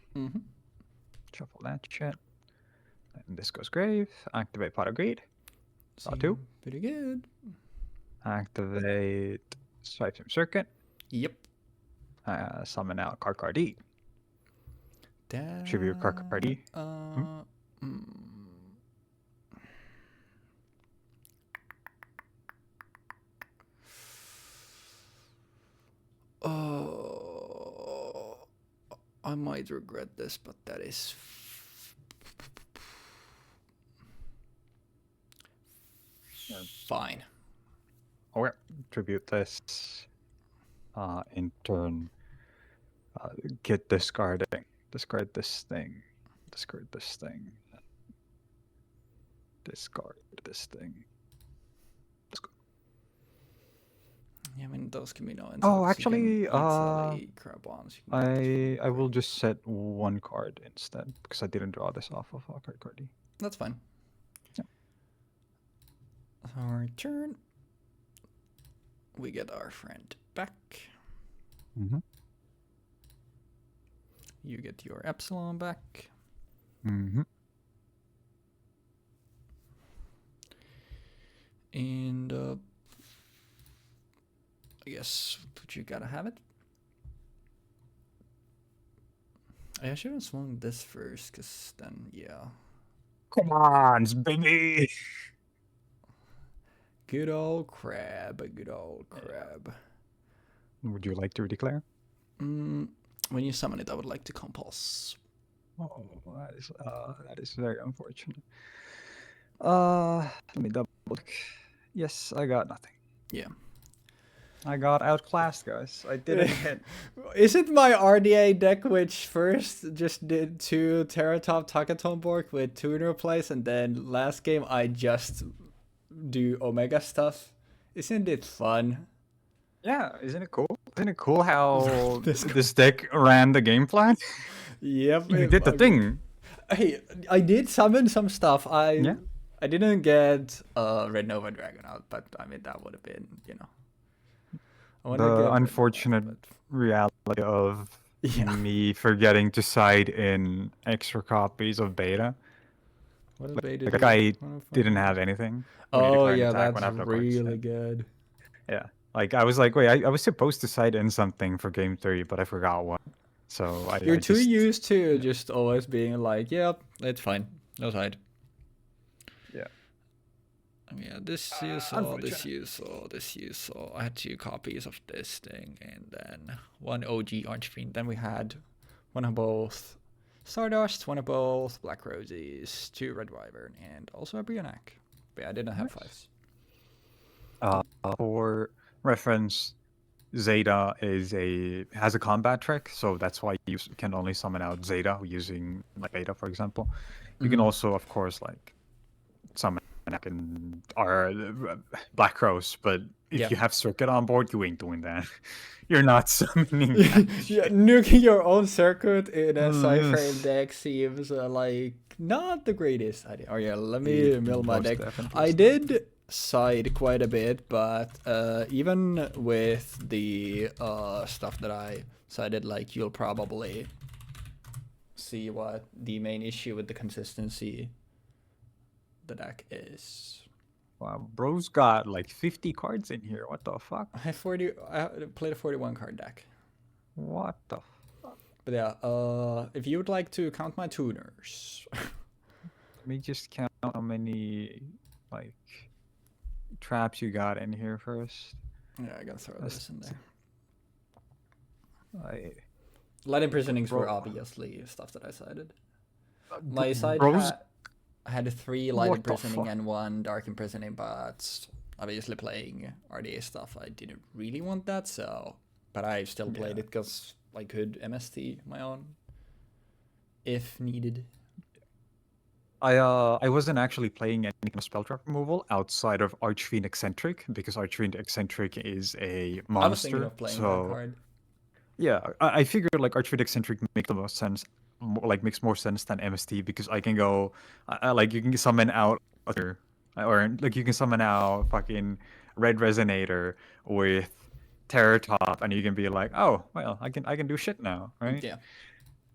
Shuffle that shit. And this goes grave. Activate Pot of Greed. Draw 2. Pretty good. Activate Psy-Frame circuit. Yep. Summon out Karkardi. Tribute Karkardi. Oh, I might regret this, but that is fine. Okay. Tribute this. In turn, get discarding. Discard this thing. Discard this thing. Discard this thing. Let's go. Yeah, I mean those can be no. Oh, actually, I will just set 1 card instead because I didn't draw this off of Karkardi. That's fine. Yeah. Our turn. We get our friend back. You get your Epsilon back. And I guess you gotta have it. I should have swung this first, because then, yeah. Come on, baby! Good old crab, good old crab. Would you like to declare? When you summon it, I would like to compulse. Oh, that is very unfortunate. Let me double check. Yes, I got nothing. Yeah. I got outclassed, guys. I didn't hit. Is it my RDA deck which first just did 2 Teratop Takatomborg with 2 in replace, and then last game I just do Omega stuff? Isn't it fun? Yeah, isn't it cool? Isn't it cool how this deck ran the game plan? Yep. You did the thing. Hey, I did summon some stuff. I didn't get Red Nova Dragon out, but I mean that would have been, you know. The unfortunate reality of me forgetting to side in extra copies of beta. What beta? Like I didn't have anything. Oh yeah, that's really good. Yeah. Like I was like, wait, I was supposed to side in something for game 3, but I forgot what. So You're I too just used to just always being like, yep, it's fine. No side. yeah. Yeah, this you saw, this you saw, this you saw. I had 2 copies of this thing, and then 1 OG Archfiend. Then we had 1 of both Stardust, 1 of both Black Roses, 2 Red Wyvern, and also a Brionac. But yeah, I didn't have Nice. 5s. For reference, Zeta has a combat trick, so that's why you can only summon out Zeta using like Beta, for example. You can also, of course, like summon and our Black Rose, but if Yeah. you have Circuit on board, you ain't doing that. You're not summoning that Yeah, shit. nuking your own circuit in a Psy-Frame Yes. deck seems like not the greatest idea. Oh yeah, let me It mill my most deck. definitely I is not. did side quite a bit, but even with the stuff that I sided, like you'll probably see what the main issue with the consistency the deck is. Wow, bro's got like 50 cards in here. What the fuck? I played a 41 card deck. What the But yeah, if you would like to count my tuners. Let me just count how many like traps you got in here first. Yeah, I gotta throw this in there. I Light imprisonings were bro, obviously stuff that I sided. My side bro's had 3 light what the imprisoning fuck? and 1 dark imprisoning, but obviously playing RDA stuff, I didn't really want that, so. But I still played it because I could MST my own if needed. I wasn't actually playing any kind of spell trap removal outside of Archfiend Eccentric because Archfiend Eccentric is a I was thinking monster. of playing that So card. yeah, I figured like Archfiend Eccentric makes the most sense, like makes more sense than MST because I can go, like you can summon out other, or like you can summon out fucking Red Resonator with Terror Top, and you can be like, oh well, I can do shit now, right? Yeah.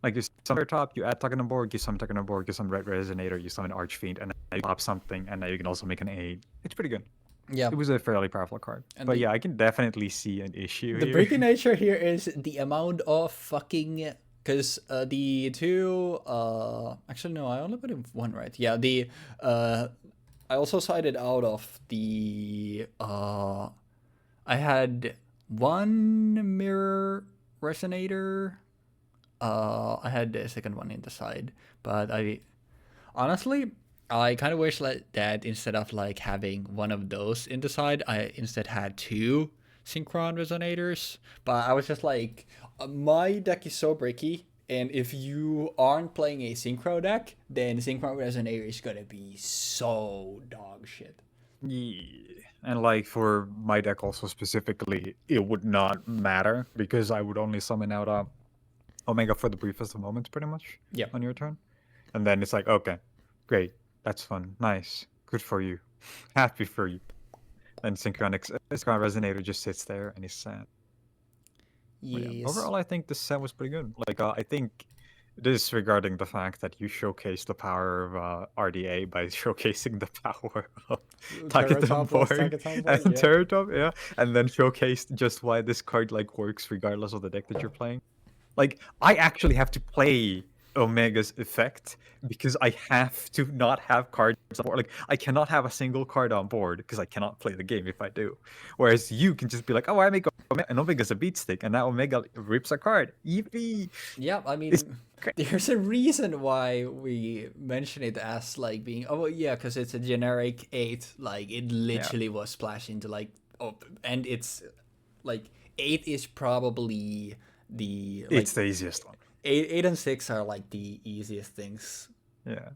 Like you summon Terror Top, you add Tuck on board, you summon Tuck on board, you summon Red Resonator, you summon Archfiend, and then you pop something, and now you can also make an 8. It's pretty good. Yeah. It was a fairly powerful card, And but yeah, I can definitely see an issue the here. breaking nature here is the amount of fucking. Because the 2. Actually, no, I only put in 1, right? Yeah, the. I also sided out of the. I had 1 mirror resonator. I had the second one in the side, but I honestly I kind of wish that instead of like having 1 of those in the side, I instead had 2 synchron resonators. But I was just like, my deck is so bricky, and if you aren't playing a synchro deck, then synchron resonator is gonna be so dog shit. Yeah. And like for my deck also specifically, it would not matter because I would only summon out Omega for the briefest of moments pretty much Yeah. on your turn. And then it's like, okay, great, that's fun, nice, good for you, happy for you. And Synchron Resonator just sits there and he's sad. But yeah, Yes. overall, I think this set was pretty good. Like, I think disregarding the fact that you showcase the power of RDA by showcasing the power of Taketon board and Yeah. Terratop, yeah, and then showcase just why this card like works regardless of the deck that you're playing. Like, I actually have to play Omega's effect because I have to not have cards on board. Like, I cannot have a single card on board because I cannot play the game if I do. Whereas you can just be like, oh, I make Omega, and Omega's a beat stick, and now Omega rips a card. Yippee! Yeah, I It's mean, there's a reason why we mention it as like being, oh yeah, because it's a generic 8. Like it literally was splashed into like, and it's like 8 is probably the like it's the easiest one. 8 and 6 are like the easiest things. Yeah.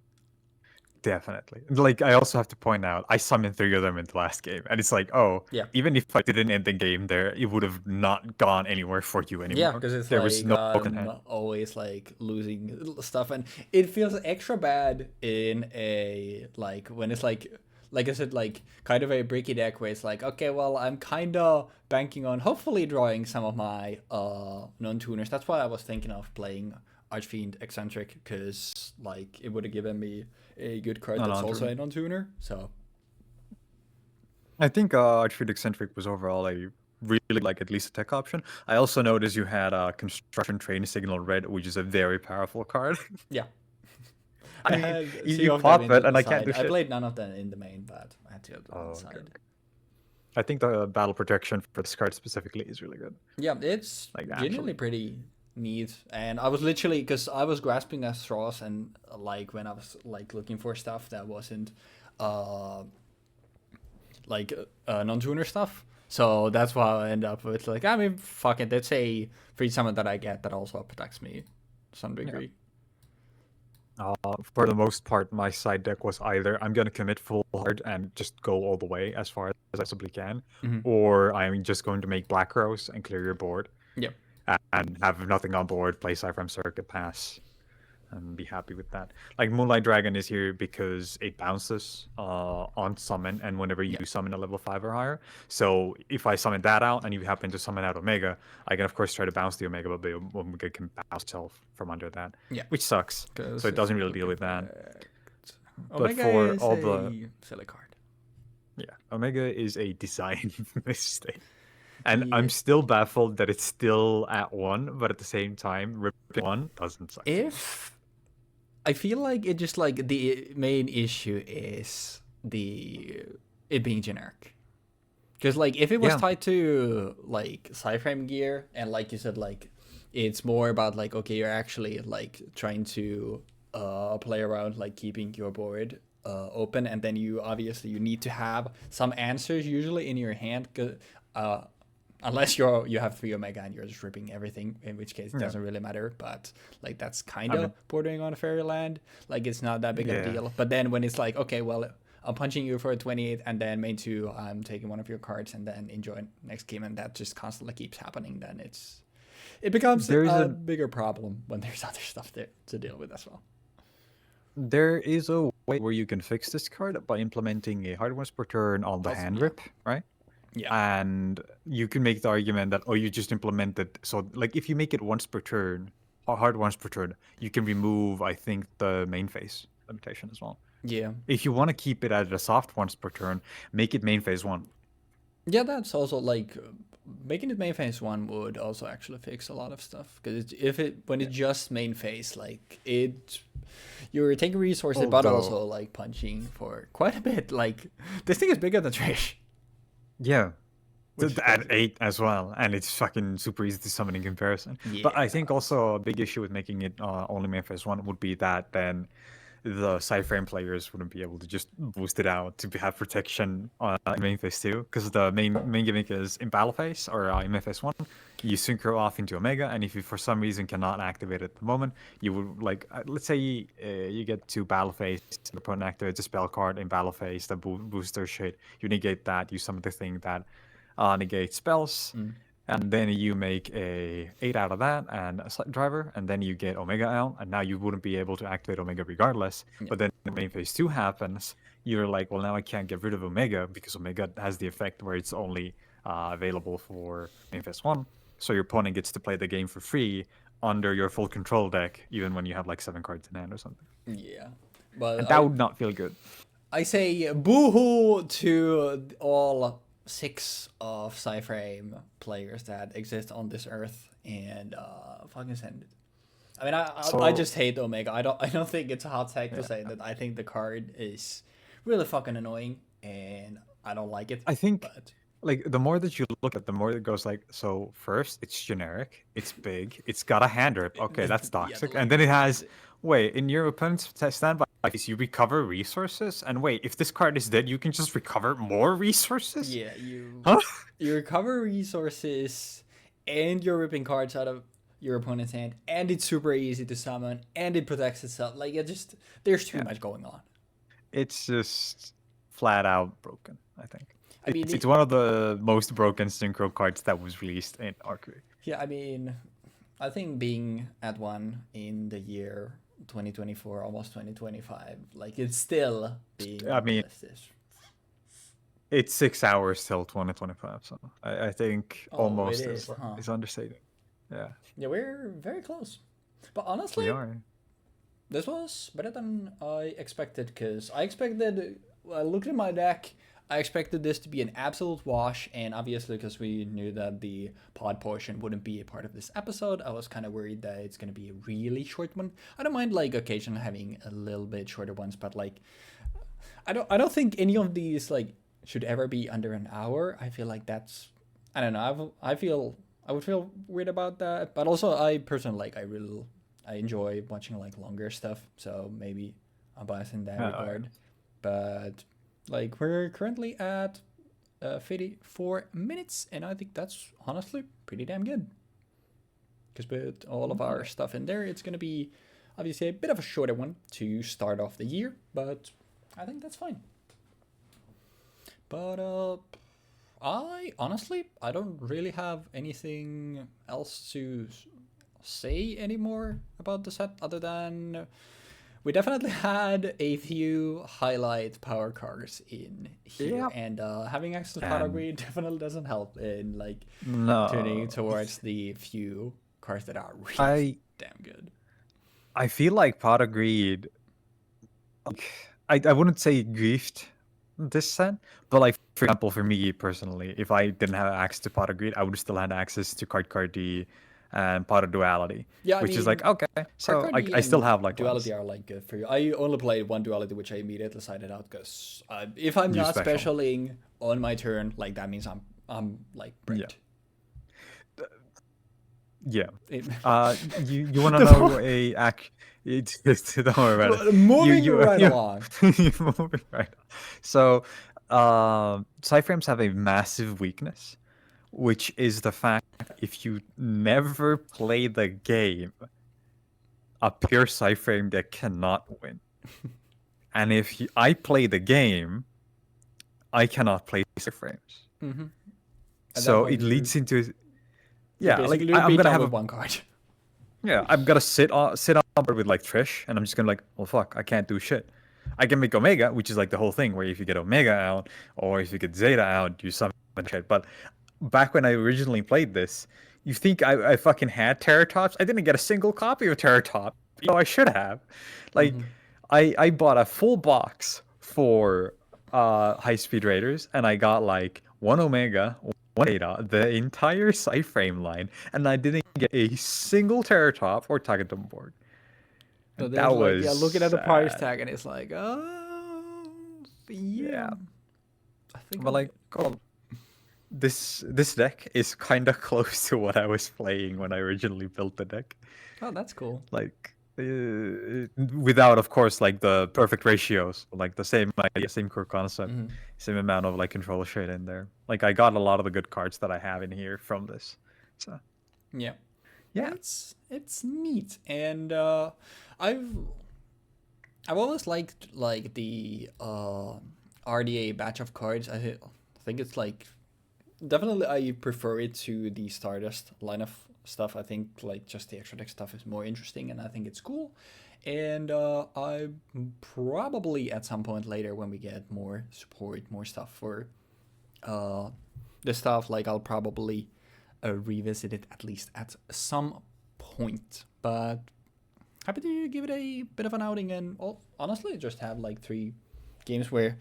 Definitely. Like, I also have to point out, I summoned 3 of them in the last game, and it's like, oh, Yeah. even if I didn't end the game there, it would have not gone anywhere for you anymore. Yeah, because it's there like was no always like losing stuff, and it feels extra bad in a like when it's like I said, like kind of a bricky deck where it's like, okay, well, I'm kind of banking on hopefully drawing some of my non-tuners. That's why I was thinking of playing Archfiend Eccentric, because like it would have given me a good card that's also a non-tuner. So I think Archfiend Eccentric was overall a really like at least a tech option. I also noticed you had a construction train signal red, which is a very powerful card. Yeah. I I mean, had you, 3 you of them pop in it, the and I can't side. do I shit. played none of them in the main, but I had 2 of them on the Okay. side. I think the battle protection for this card specifically is really good. Yeah, it's Like genuinely actually, pretty neat. And I was literally, because I was grasping at straws, and like when I was like looking for stuff that wasn't uh like non-tuner stuff. So that's why I end up with like, I mean, fuck it. That's a free summon that I get that also protects me to some yeah. degree. For the most part, my side deck was either I'm gonna commit full hard and just go all the way as far as I possibly can, Mm-hmm. or I'm just going to make Black Rose and clear your board Yep. and have nothing on board, play Psy-Frame Circuit, pass, and be happy with that. Like Moonlight Dragon is here because it bounces on summon, and whenever you Yep. summon a level 5 or higher. So if I summon that out and you happen to summon out Omega, I can of course try to bounce the Omega, but the Omega can bounce itself from under that, Yeah. which sucks. So it It's doesn't really deal quick with that. effect. But Omega for is all a the silly card. yeah, Omega is a design mistake. And I'm Yeah. still baffled that it's still at 1, but at the same time, ripping 1 doesn't suck. If I feel like it just like the main issue is the it being generic. Because like if it was Yeah, tied to like Psy-Frame gear and like you said like it's more about like okay you're actually like trying to play around like keeping your board open, and then you obviously you need to have some answers usually in your hand, uh, unless you have 3 Omega and you're just ripping everything, in which case it yeah. doesn't really matter. But like that's kind I of mean, bordering on a fairyland. Like it's not that big of a yeah. deal. But then when it's like okay well I'm punching you for a 28 and then main 2 I'm taking one of your cards and then enjoy next game, and that just constantly keeps happening, then it becomes There's a a bigger problem when there's other stuff there to deal with as well. there is a way where you can fix this card by implementing a hard ones per turn on the Also, hand yeah. rip, right? Yeah. And you can make the argument that, oh, you just implemented. So, like, if you make it once per turn, or hard once per turn, you can remove, I think, the main phase limitation as well. Yeah. If you want to keep it at a soft once per turn, make it main phase 1. Yeah, that's also like making it main phase 1 would also actually fix a lot of stuff, because if it when it's just main phase, like you're taking resources but also Although, like punching for quite a bit. Like this thing is bigger than Trish, yeah, which is at crazy. 8 as well, and it's fucking super easy to summon in comparison. But I Yeah. think also a big issue with making it only main phase 1 would be that then the Psy-Frame players wouldn't be able to just boost it out to have protection in main phase 2, because the main gimmick is in battle phase or in main phase 1, you synchro off into Omega, and if you for some reason cannot activate it at the moment, you would like let's say you get to battle phase, the opponent activates a spell card in battle phase that boosts their shit. You negate that, you summon the thing that negates spells. Mm. And then you make a 8 out of that and a slot driver, and then you get Omega out, and now you wouldn't be able to activate Omega regardless. Yeah. But then the main phase 2 happens, you're like, well, now I can't get rid of Omega because Omega has the effect where it's only available for main phase 1. So your opponent gets to play the game for free under your full control deck, even when you have like 7 cards in hand or something. Yeah. But And that would not feel good. I say boo-hoo to all 6 of Psy-Frame players that exist on this earth, and fucking send it. I mean, I just hate Omega. I don't think it's a hot take to say that I think the card is really fucking annoying and I don't like it. I think But like the more that you look at, the more it goes like, so first it's generic, it's big, it's got a hand rip. Okay, that's yeah, toxic. And then it has wait, in your opponent's standby phase, you recover resources. And wait, if this card is dead, you can just recover more resources? yeah, Huh? you recover resources and you're ripping cards out of your opponent's hand, and it's super easy to summon, and it protects itself. Like it just there's too Yeah. much going on. It's just flat out broken, I think. I mean, It's one of the most broken synchro cards that was released in Archery. yeah, I mean, I think being at 1 in the year 2024, almost 2025, like it's still being I on the mean, list is. it's 6 hours till 2025, so I think Oh, almost it is, huh? is understated. Yeah, Yeah, we're very close. But we honestly, are. this was better than I expected, because I expected. I looked at my deck. I expected this to be an absolute wash, and obviously because we knew that the pod portion wouldn't be a part of this episode, I was kind of worried that it's going to be a really short one. I don't mind like occasionally having a little bit shorter ones, but like I don't think any of these like should ever be under an hour. I feel like that's, I don't know. I would feel weird about that, but also I personally like I enjoy watching like longer stuff, so maybe I'm biased in that regard. But like we're currently at 54 minutes, and I think that's honestly pretty damn good. Because with all of our stuff in there, it's gonna be obviously a bit of a shorter one to start off the year, but I think that's fine. But I don't really have anything else to say anymore about the set other than we definitely had a few highlight power cards in here, and having access to Power Grid definitely doesn't help in like tuning towards the few cards that are really damn good. I feel like Pot of Greed, I wouldn't say griefed this set, but like for example, for me personally, if I didn't have access to Pot of Greed, I would still had access to Card D and Pot of Duality. Yeah, which is like okay, so I still have like Duality are like good for you. I only played one Duality, which I immediately sided out because if I'm not specialing on my turn, like that means I'm like bricked. Yeah. You want to know a don't worry about it. Moving right along. Moving right. So, Psy-Frames have a massive weakness, which is the fact that if you never play the game, a pure Psy-Frame deck cannot win. And if I play the game, I cannot play Psy-Frames. Mm-hmm. So it leads into like I'm gonna have one card. Yeah, I'm gonna sit on board with like Trish, and I'm just gonna like, well, fuck, I can't do shit. I can make Omega, which is like the whole thing, where if you get Omega out, or if you get Zeta out, you summon shit. But back when I originally played this, you think I fucking had Terratops? I didn't get a single copy of Terratop. I should have. Like, I bought a full box for High Speed Raiders, and I got like one Omega, one Zeta, the entire Psy-Frame line, and I didn't get a single Terratop or Tagatum board. So that was like, looking at the price tag, and it's like, oh, yeah. I think, but like, this deck is kind of close to what I was playing when I originally built the deck. Oh, that's cool. Like, without, of course, like the perfect ratios, like the same idea, same core concept, same amount of like control shit in there. Like, I got a lot of the good cards that I have in here from this. So yeah, it's neat, and I've always liked like the RDA batch of cards. I think it's like definitely I prefer it to the Stardust line of stuff. I think like just the extra deck stuff is more interesting, and I think it's cool. And I probably at some point later when we get more support, more stuff for the stuff, like I'll probably revisit it at least at some point. But happy to give it a bit of an outing, and honestly just have like 3 games where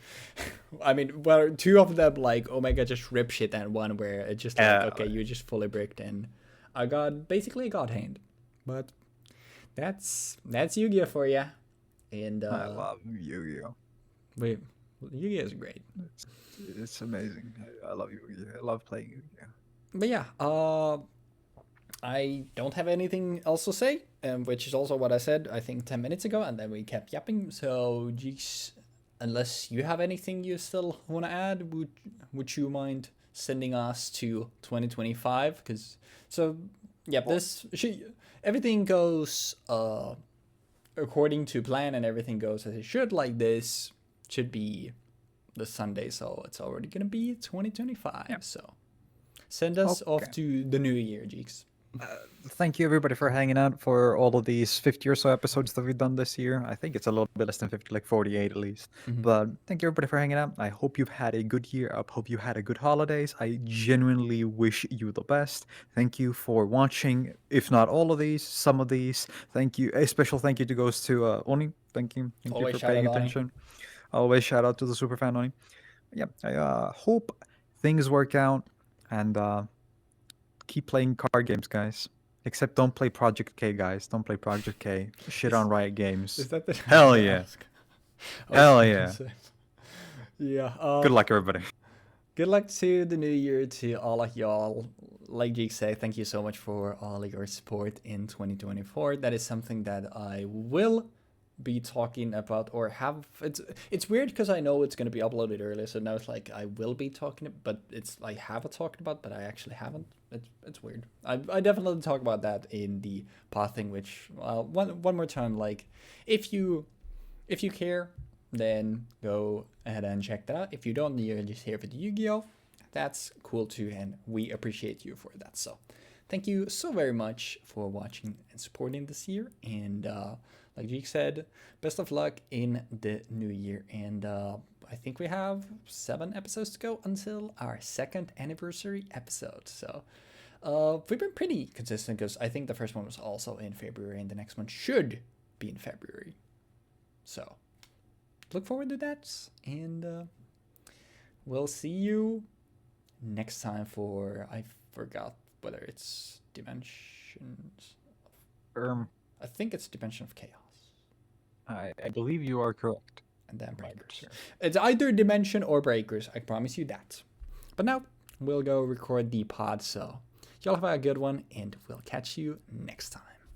I mean, well, 2 of them like Omega just rip shit, and one where it's just like okay, you just fully bricked, and I got basically a god hand. But that's Yu-Gi-Oh for you. And I love Yu-Gi-Oh. Wait, Yu-Gi-Oh is great. It's amazing. I love Yu-Gi-Oh. I love playing Yu-Gi-Oh. But yeah, I don't have anything else to say, which is also what I said I think 10 minutes ago, and then we kept yapping. So Jeexx, unless you have anything you still want to add, would you mind sending us to 2025? Because everything goes according to plan, and everything goes as it should. Like this should be the Sunday, so it's already gonna be 2025. Yep. So send us off to the new year, Jeexx. Thank you everybody for hanging out for all of these 50 or so episodes that we've done this year. I think it's a little bit less than 50, like 48 at least. But thank you everybody for hanging out. I hope you've had a good year. I hope you had a good holidays. I genuinely wish you the best. Thank you for watching, if not all of these, some of these. Thank you. A special thank you goes to Oni. Thank you for paying attention. Always shout out to the super fan Oni. Yeah, I hope things work out, and keep playing card games, guys. Except don't play Project K, guys. Don't play Project K. Shit on Riot Is Games. that the Hell yeah. Hell yeah. Yeah. Good luck, everybody. Good luck to the new year to all of y'all. Like Jeexx said, thank you so much for all your support in 2024. That is something that I will be talking about or have. It's weird because I know it's gonna be uploaded earlier, so now it's like I will be talking, but it's I have it talked about, but I actually haven't. It's weird. I definitely talk about that in the pod thing. Which one more time, like if you care, then go ahead and check that out. If you don't, you're just here for the Yu-Gi-Oh! That's cool too, and we appreciate you for that. So thank you so very much for watching and supporting this year. And like Jeexx said, best of luck in the new year. And I think we have 7 episodes to go until our 2nd anniversary episode. So we've been pretty consistent because I think the first one was also in February and the next one should be in February. So look forward to that, and we'll see you next time for, I forgot whether it's Dimensions. I think it's Dimension of Chaos. I believe you are correct. And then Breakers. It's either Dimension or Breakers, I promise you that. But now, we'll go record the pod, so y'all have a good one, and we'll catch you next time.